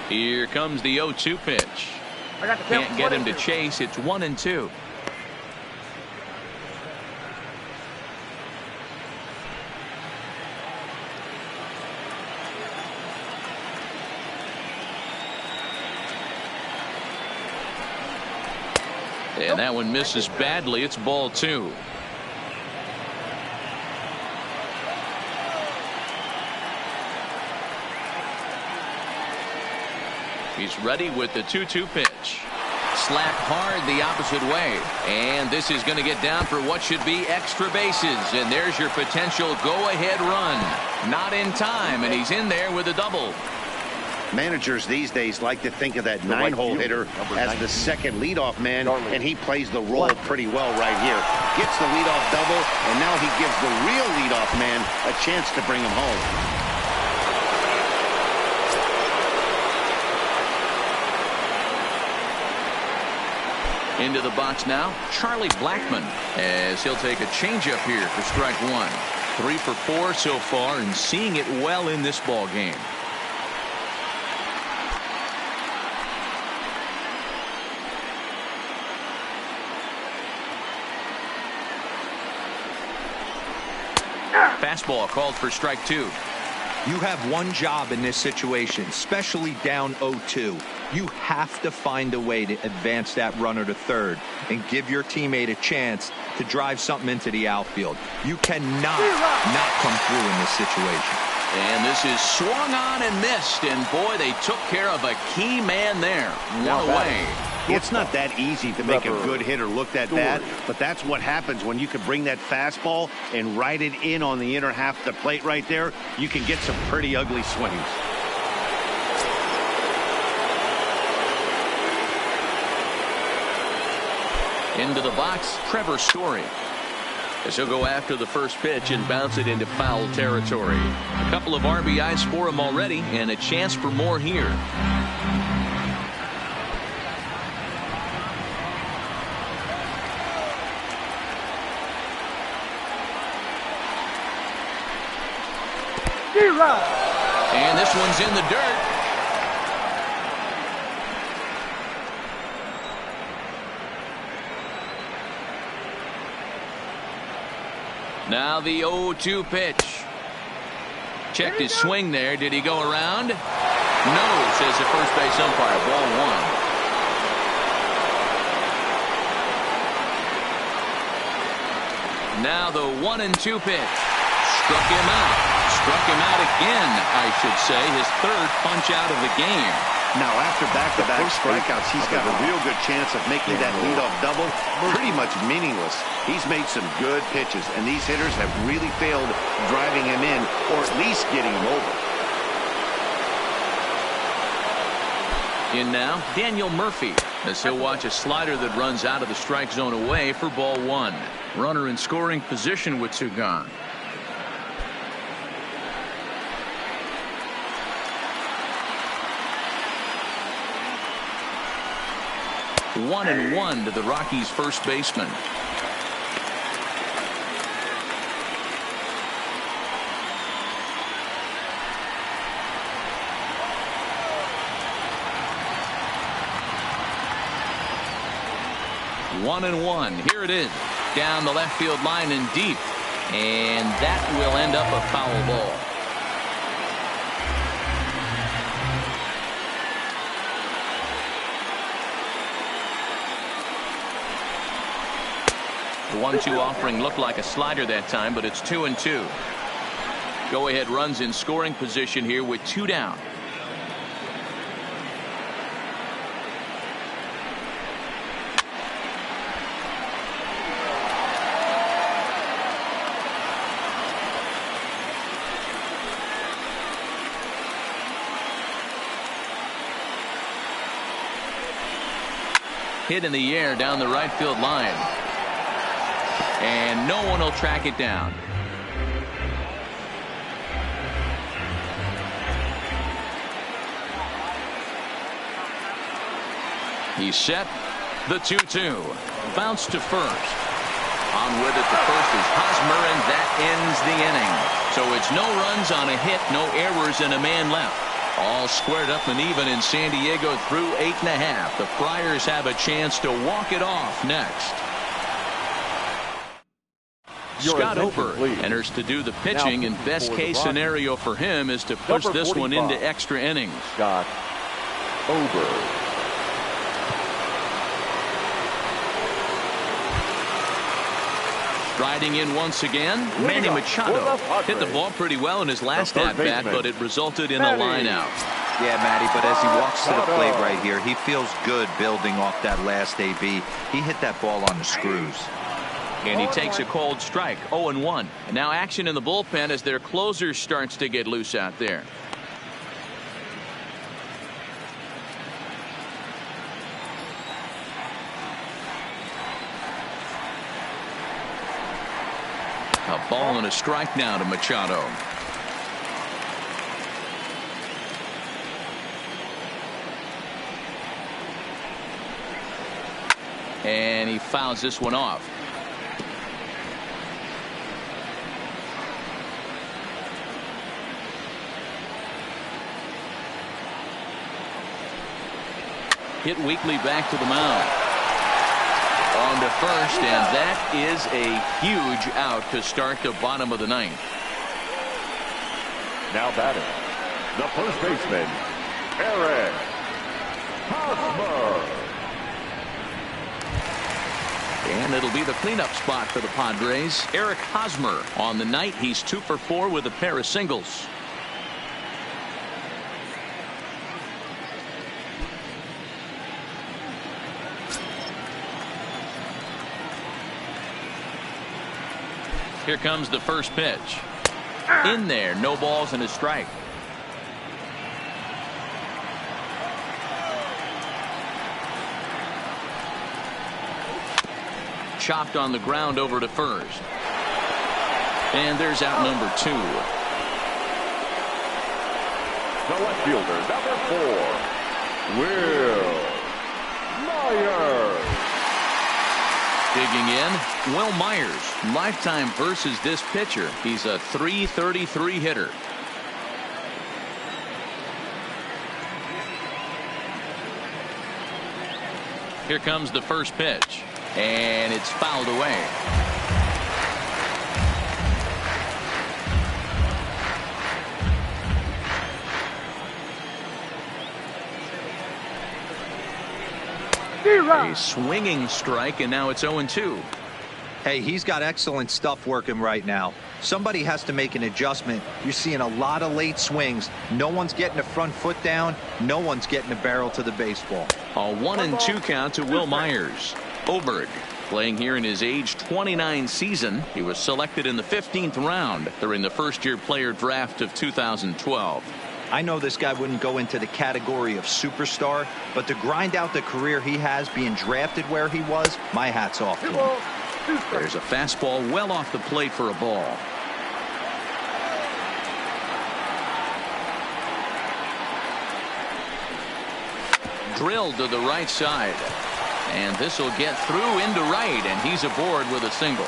Here comes the 0-2 pitch. Can't get him to chase. It's 1-2. And that one misses badly. It's ball 2. He's ready with the 2-2 pitch. Slapped hard the opposite way. And this is going to get down for what should be extra bases. And there's your potential go-ahead run. Not in time, and he's in there with a double. Managers these days like to think of that 9-hole hitter as the second leadoff man, and he plays the role pretty well right here. Gets the leadoff double, and now he gives the real leadoff man a chance to bring him home. Into the box now, Charlie Blackmon, as he'll take a changeup here for strike 1. 3 for 4 so far, and seeing it well in this ball game. Fastball called for strike 2. You have one job in this situation, especially down 0-2. You have to find a way to advance that runner to third and give your teammate a chance to drive something into the outfield. You cannot not come through in this situation. And this is swung on and missed. And, boy, they took care of a key man there. One away. It's not that easy to make a good hitter look that bad, but that's what happens when you can bring that fastball and ride it in on the inner half of the plate right there. You can get some pretty ugly swings. Into the box, Trevor Story. As he'll go after the first pitch and bounce it into foul territory. A couple of RBIs for him already, and a chance for more here. And this one's in the dirt. Now the 0-2 pitch. Checked his swing there. Did he go around? No, says the first base umpire. Ball one. Now the 1-2 pitch. Struck him out. Struck him out again, I should say. His third punch out of the game. Now, after back-to-back strikeouts, he's got a real good chance of making that leadoff double pretty much meaningless. He's made some good pitches, and these hitters have really failed driving him in or at least getting him over. In now, Daniel Murphy, as he'll watch a slider that runs out of the strike zone away for ball one. Runner in scoring position with two gone. 1-1 to the Rockies' first baseman. One and one. Here it is. Down the left field line and deep. And that will end up a foul ball. The 1-2 offering looked like a slider that time, but it's 2-2. Go ahead runs in scoring position here with two down. Hit in the air down the right field line. And no one will track it down. He's set. The 2-2. Bounce to first. On with it to first is Hosmer, and that ends the inning. So it's no runs on a hit, no errors, and a man left. All squared up and even in San Diego through 8.5. The Friars have a chance to walk it off next. Scott Oberg enters to do the pitching, and best case scenario for him is to push this one into extra innings. Scott Oberg. Striding in once again, Manny Machado hit the ball pretty well in his last at-bat, but it resulted in a line-out. Yeah, Matty, but as he walks to the plate right here, he feels good building off that last AB. He hit that ball on the screws. And he takes a cold strike, 0-1. And now action in the bullpen as their closer starts to get loose out there. A ball and a strike now to Machado. And he fouls this one off. Hit weakly back to the mound. On to first, and that is a huge out to start the bottom of the ninth. Now batting, the first baseman, Eric Hosmer. And it'll be the cleanup spot for the Padres. Eric Hosmer on the night. He's 2 for 4 with a pair of singles. Here comes the first pitch. In there, no balls and a strike. Chopped on the ground over to first. And there's out number 2. The left fielder, number 4, Will Myers. Digging in, Will Myers. Lifetime versus this pitcher. He's a .333 hitter. Here comes the first pitch. And it's fouled away. A swinging strike, and now it's 0-2. Hey, he's got excellent stuff working right now. Somebody has to make an adjustment. You're seeing a lot of late swings. No one's getting the front foot down. No one's getting the barrel to the baseball. A 1-2 count to Will Myers. Oberg playing here in his age 29 season. He was selected in the 15th round during the first-year player draft of 2012. I know this guy wouldn't go into the category of superstar, but to grind out the career he has being drafted where he was, my hat's off to him. There's a fastball well off the plate for a ball. Drilled to the right side. And this will get through into right, and he's aboard with a single.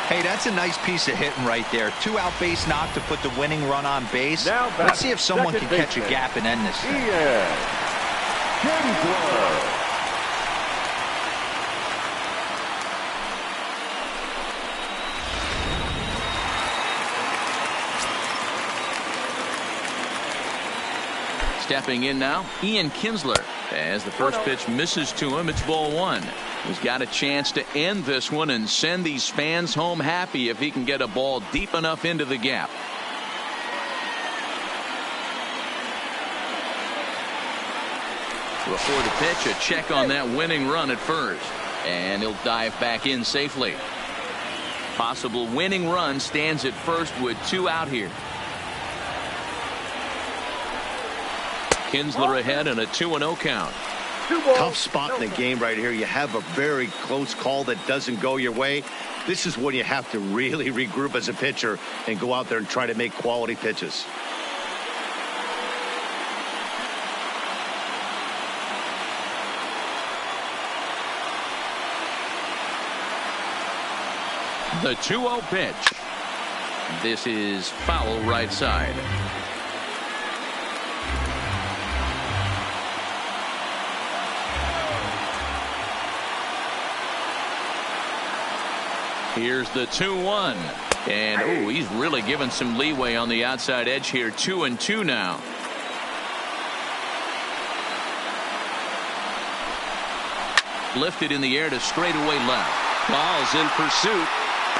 Hey, that's a nice piece of hitting right there. 2-out base knock to put the winning run on base. Now let's see if someone can catch a gap and end this thing. Kinsler. Stepping in now, Ian Kinsler. As the first pitch misses to him, it's ball 1. He's got a chance to end this one and send these fans home happy if he can get a ball deep enough into the gap. Before the pitch, a check on that winning run at first. And he'll dive back in safely. Possible winning run stands at first with 2 out here. Kinsler ahead and a 2-0 count. Tough spot in the game right here. You have a very close call that doesn't go your way. This is when you have to really regroup as a pitcher and go out there and try to make quality pitches. The 2-0 pitch. This is foul right side. Here's the 2-1. And, oh, he's really given some leeway on the outside edge here. 2-2 now. Lifted in the air to straightaway left. Ball's in pursuit.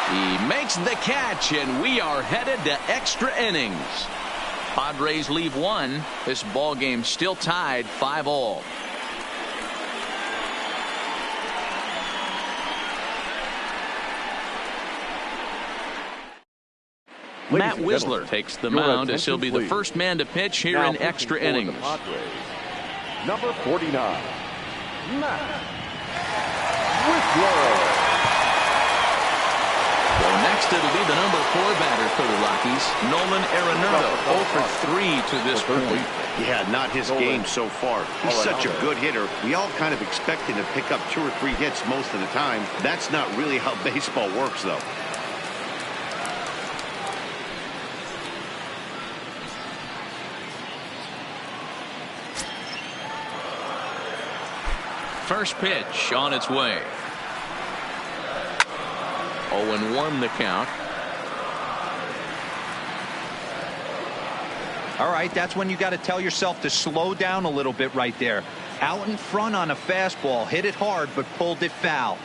He makes the catch, and we are headed to extra innings. Padres leave 1. This ball game still tied 5-all. Matt Wisler takes the mound as he'll be the first man to pitch here in extra innings. Number 49, Matt Wisler. Well, next it'll be the number 4 batter for the Rockies, Nolan Arenado, 0 for 3 to this point. Yeah, not his game so far. He's such a good hitter. We all kind of expect him to pick up 2 or 3 hits most of the time. That's not really how baseball works, though. First pitch on its way. 0-1 the count. All right, that's when you got to tell yourself to slow down a little bit right there. Out in front on a fastball, hit it hard but pulled it foul.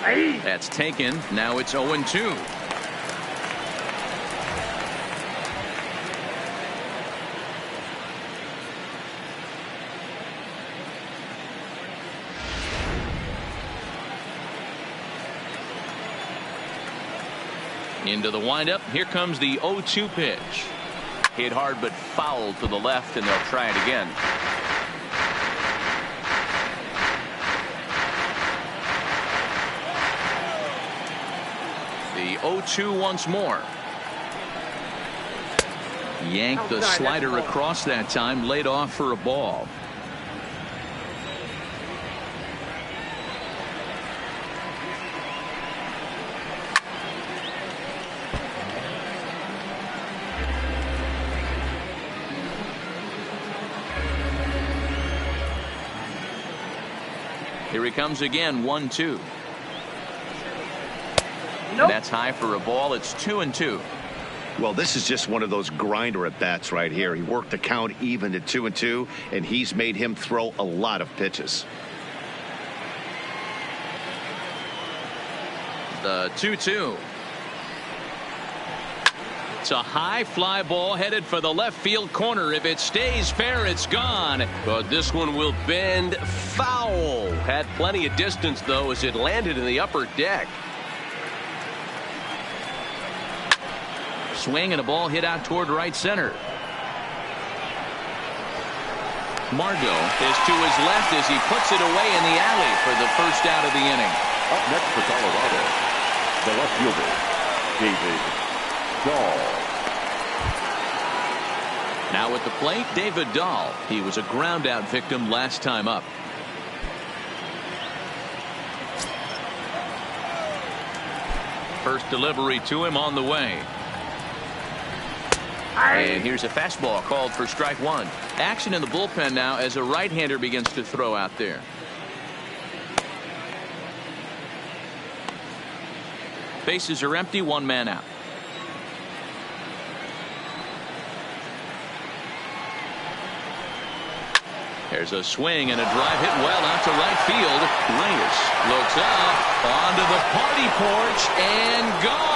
That's taken. Now it's 0-2. Into the windup. Here comes the 0-2 pitch. Hit hard but foul to the left, and they'll try it again. The 0-2 once more. Yanked the slider across that time, laid off for a ball. Here he comes again, 1-2. Nope. That's high for a ball. It's 2-2. Well, this is just one of those grinder at bats right here. He worked the count even to 2-2, and he's made him throw a lot of pitches. The 2-2. It's a high fly ball headed for the left field corner. If it stays fair, it's gone. But this one will bend foul. Had plenty of distance, though, as it landed in the upper deck. Swing and a ball hit out toward right center. Margot is to his left as he puts it away in the alley for the first out of the inning. Up next for Colorado, the left fielder, David Dahl. Now at the plate, David Dahl. He was a ground out victim last time up. First delivery to him on the way. And here's a fastball called for strike one. Action in the bullpen now as a right-hander begins to throw out there. Bases are empty, one man out. There's a swing and a drive hit well out to right field. Reyes looks up onto the party porch and gone.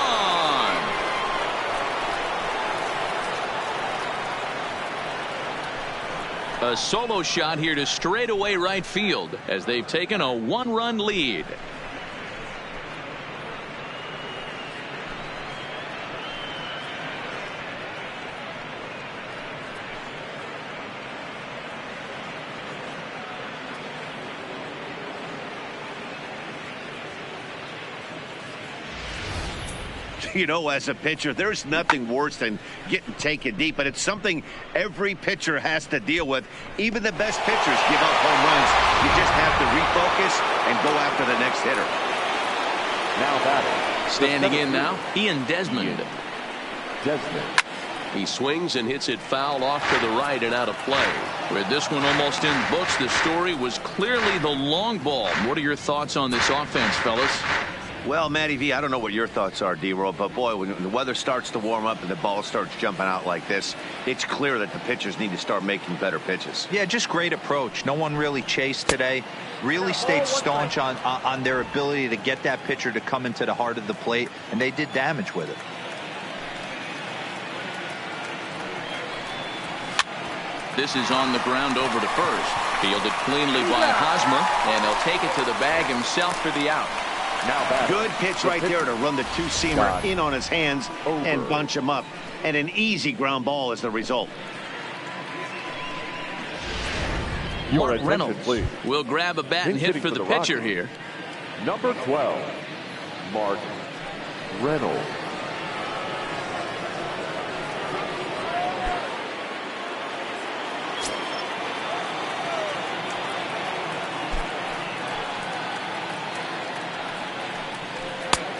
A solo shot here to straightaway right field as they've taken a one-run lead. You know, as a pitcher, there's nothing worse than getting taken deep, but it's something every pitcher has to deal with. Even the best pitchers give up home runs. You just have to refocus and go after the next hitter. Now batting. Standing in now, Ian Desmond. He swings and hits it foul off to the right and out of play. With this one almost in books, the story was clearly the long ball. What are your thoughts on this offense, fellas? Well, Matty V, I don't know what your thoughts are, D-Roll, but boy, when the weather starts to warm up and the ball starts jumping out like this, it's clear that the pitchers need to start making better pitches. Yeah, just great approach. No one really chased today. Really stayed staunch on their ability to get that pitcher to come into the heart of the plate, and they did damage with it. This is on the ground over to first. Fielded cleanly by Hosmer, and he'll take it to the bag himself for the out. Now Good pitch right there to run the two-seamer in on his hands and bunch him up. And an easy ground ball is the result. Mark Reynolds please. will grab a bat and hit for the pitcher here. Number 12, Mark Reynolds.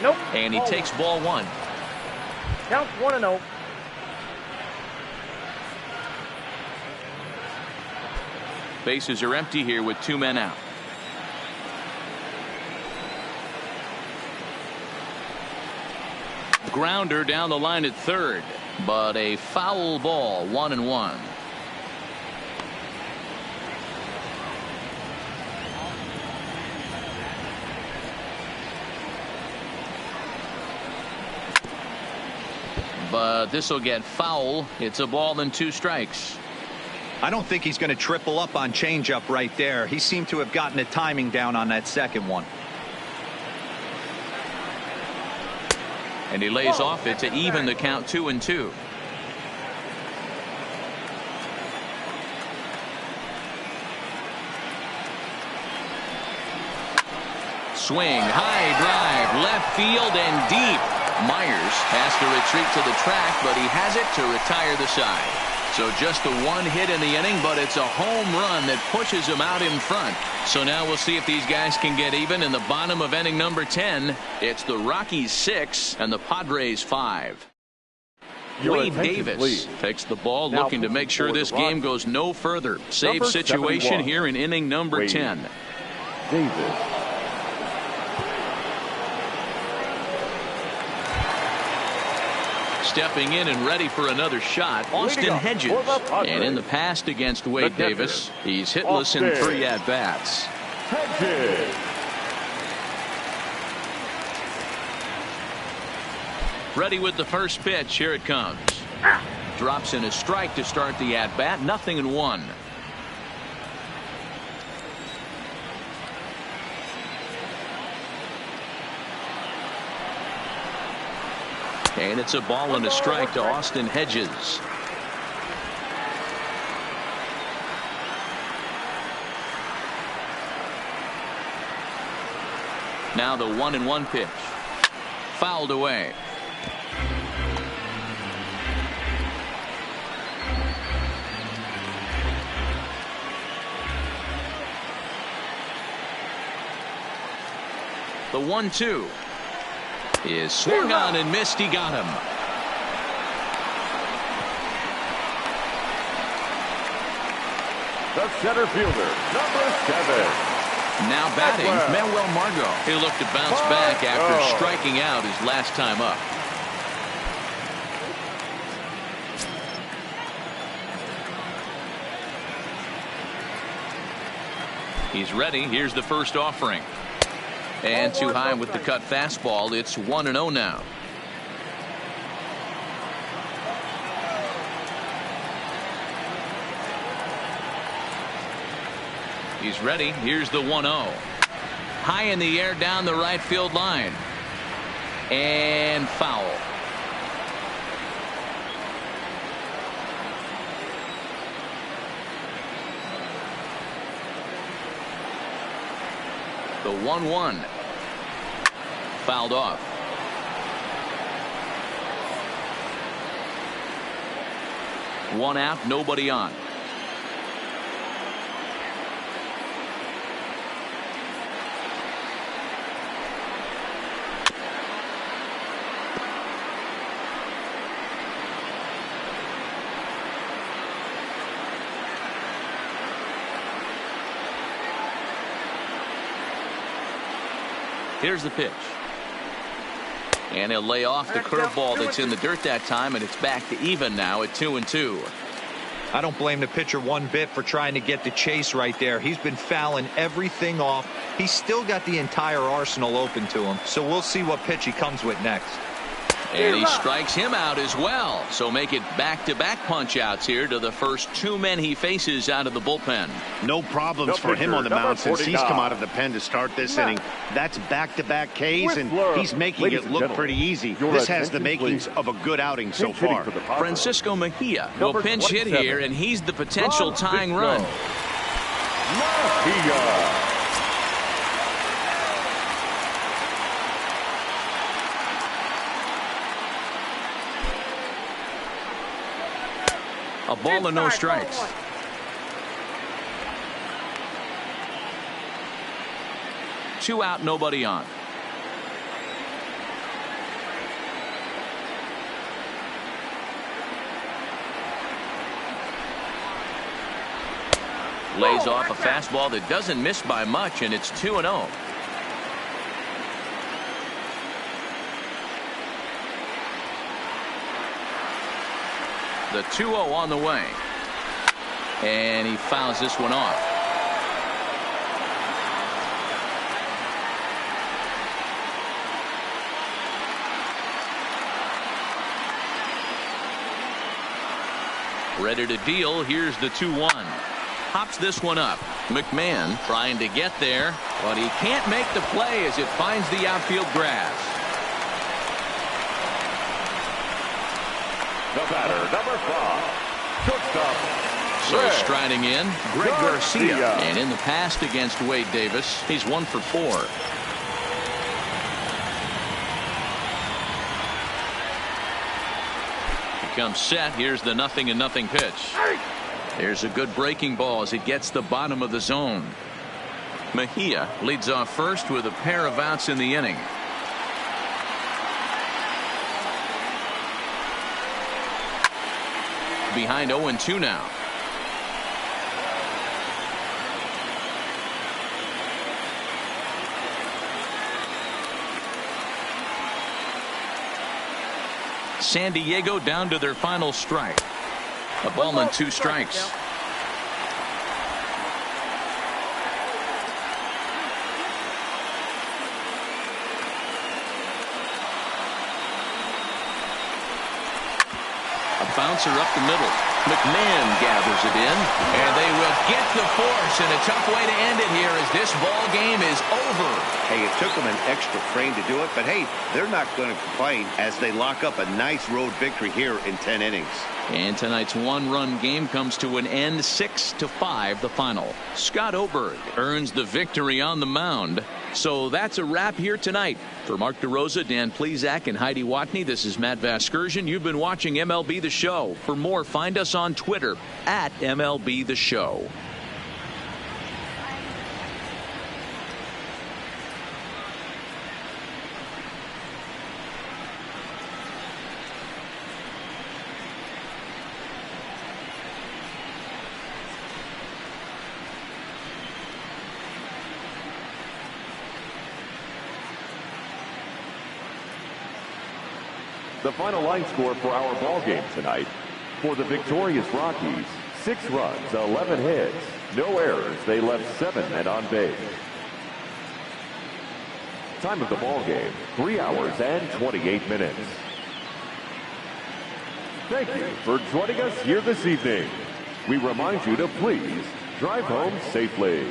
Nope. And he takes ball one. Count 1-0. Bases are empty here with two men out. Grounder down the line at third, but a foul ball, 1-1. But this will get foul. It's a ball and 2 strikes. I don't think he's going to triple up on changeup right there. He seemed to have gotten the timing down on that second one. And he lays off it to even the count 2-2. Swing, high drive, left field and deep. Myers has to retreat to the track, but he has it to retire the side. So just the one hit in the inning, but it's a home run that pushes him out in front. So now we'll see if these guys can get even in the bottom of inning number 10. It's the Rockies 6 and the Padres 5. Wade Davis takes the ball, looking to make sure this game goes no further. Save situation here in inning number 10. Davis. Stepping in and ready for another shot, Austin Hedges. And in the past against Wade Davis, he's hitless in 3 at-bats. Ready with the first pitch. Here it comes. Drops in a strike to start the at-bat. 0-1. And it's a ball and a strike to Austin Hedges. Now the 1-1 pitch. Fouled away. The 1-2 is swung on and missed. He got him. The center fielder, number 7. Now batting, Manuel Margot. He'll look to bounce back after striking out his last time up. He's ready. Here's the first offering. And too high with the cut fastball. It's 1-0 now. He's ready. Here's the 1-0. High in the air down the right field line. And foul. The 1-1. Fouled off. One out, nobody on. Here's the pitch. And he'll lay off the curveball that's in the dirt that time, and it's back to even now at 2-2. I don't blame the pitcher one bit for trying to get the chase right there. He's been fouling everything off. He's still got the entire arsenal open to him. So we'll see what pitch he comes with next. And he strikes him out as well. So make it back-to-back punch-outs here to the first 2 men he faces out of the bullpen. No problems for him on the mound since he's come out of the pen to start this inning. That's back-to-back Ks, and he's making it look pretty easy. This has the makings of a good outing so far. Francisco Mejia will pinch hit here, and he's the potential tying run. Mejia. A ball and no strikes. Two out, nobody on. Lays off a fastball that doesn't miss by much, and it's 2-0. The 2-0 on the way. And he fouls this one off. Ready to deal. Here's the 2-1. Hops this one up. McMahon trying to get there, but he can't make the play as it finds the outfield grass. The batter, number 5, shortstop. So striding in, Greg Garcia. Garcia. And in the past against Wade Davis, he's 1 for 4. He comes set. Here's the 0-0 pitch. There's a good breaking ball as it gets the bottom of the zone. Mejia leads off first with a pair of outs in the inning. Behind 0-2 now. San Diego down to their final strike. A ball and 2 strikes. A bouncer up the middle. McMahon gathers it in, and they will get the force, and a tough way to end it here as this ball game is over. Hey, it took them an extra frame to do it, but hey, they're not going to complain as they lock up a nice road victory here in 10 innings. And tonight's 1-run game comes to an end, 6-5 the final. Scott Oberg earns the victory on the mound. So that's a wrap here tonight. For Mark DeRosa, Dan Plesac, and Heidi Watney, this is Matt Vasgersian. You've been watching MLB The Show. For more, find us on Twitter at MLB The Show. The final line score for our ball game tonight. For the victorious Rockies, 6 runs, 11 hits, no errors. They left 7 men on base. Time of the ball game, 3 hours and 28 minutes. Thank you for joining us here this evening. We remind you to please drive home safely.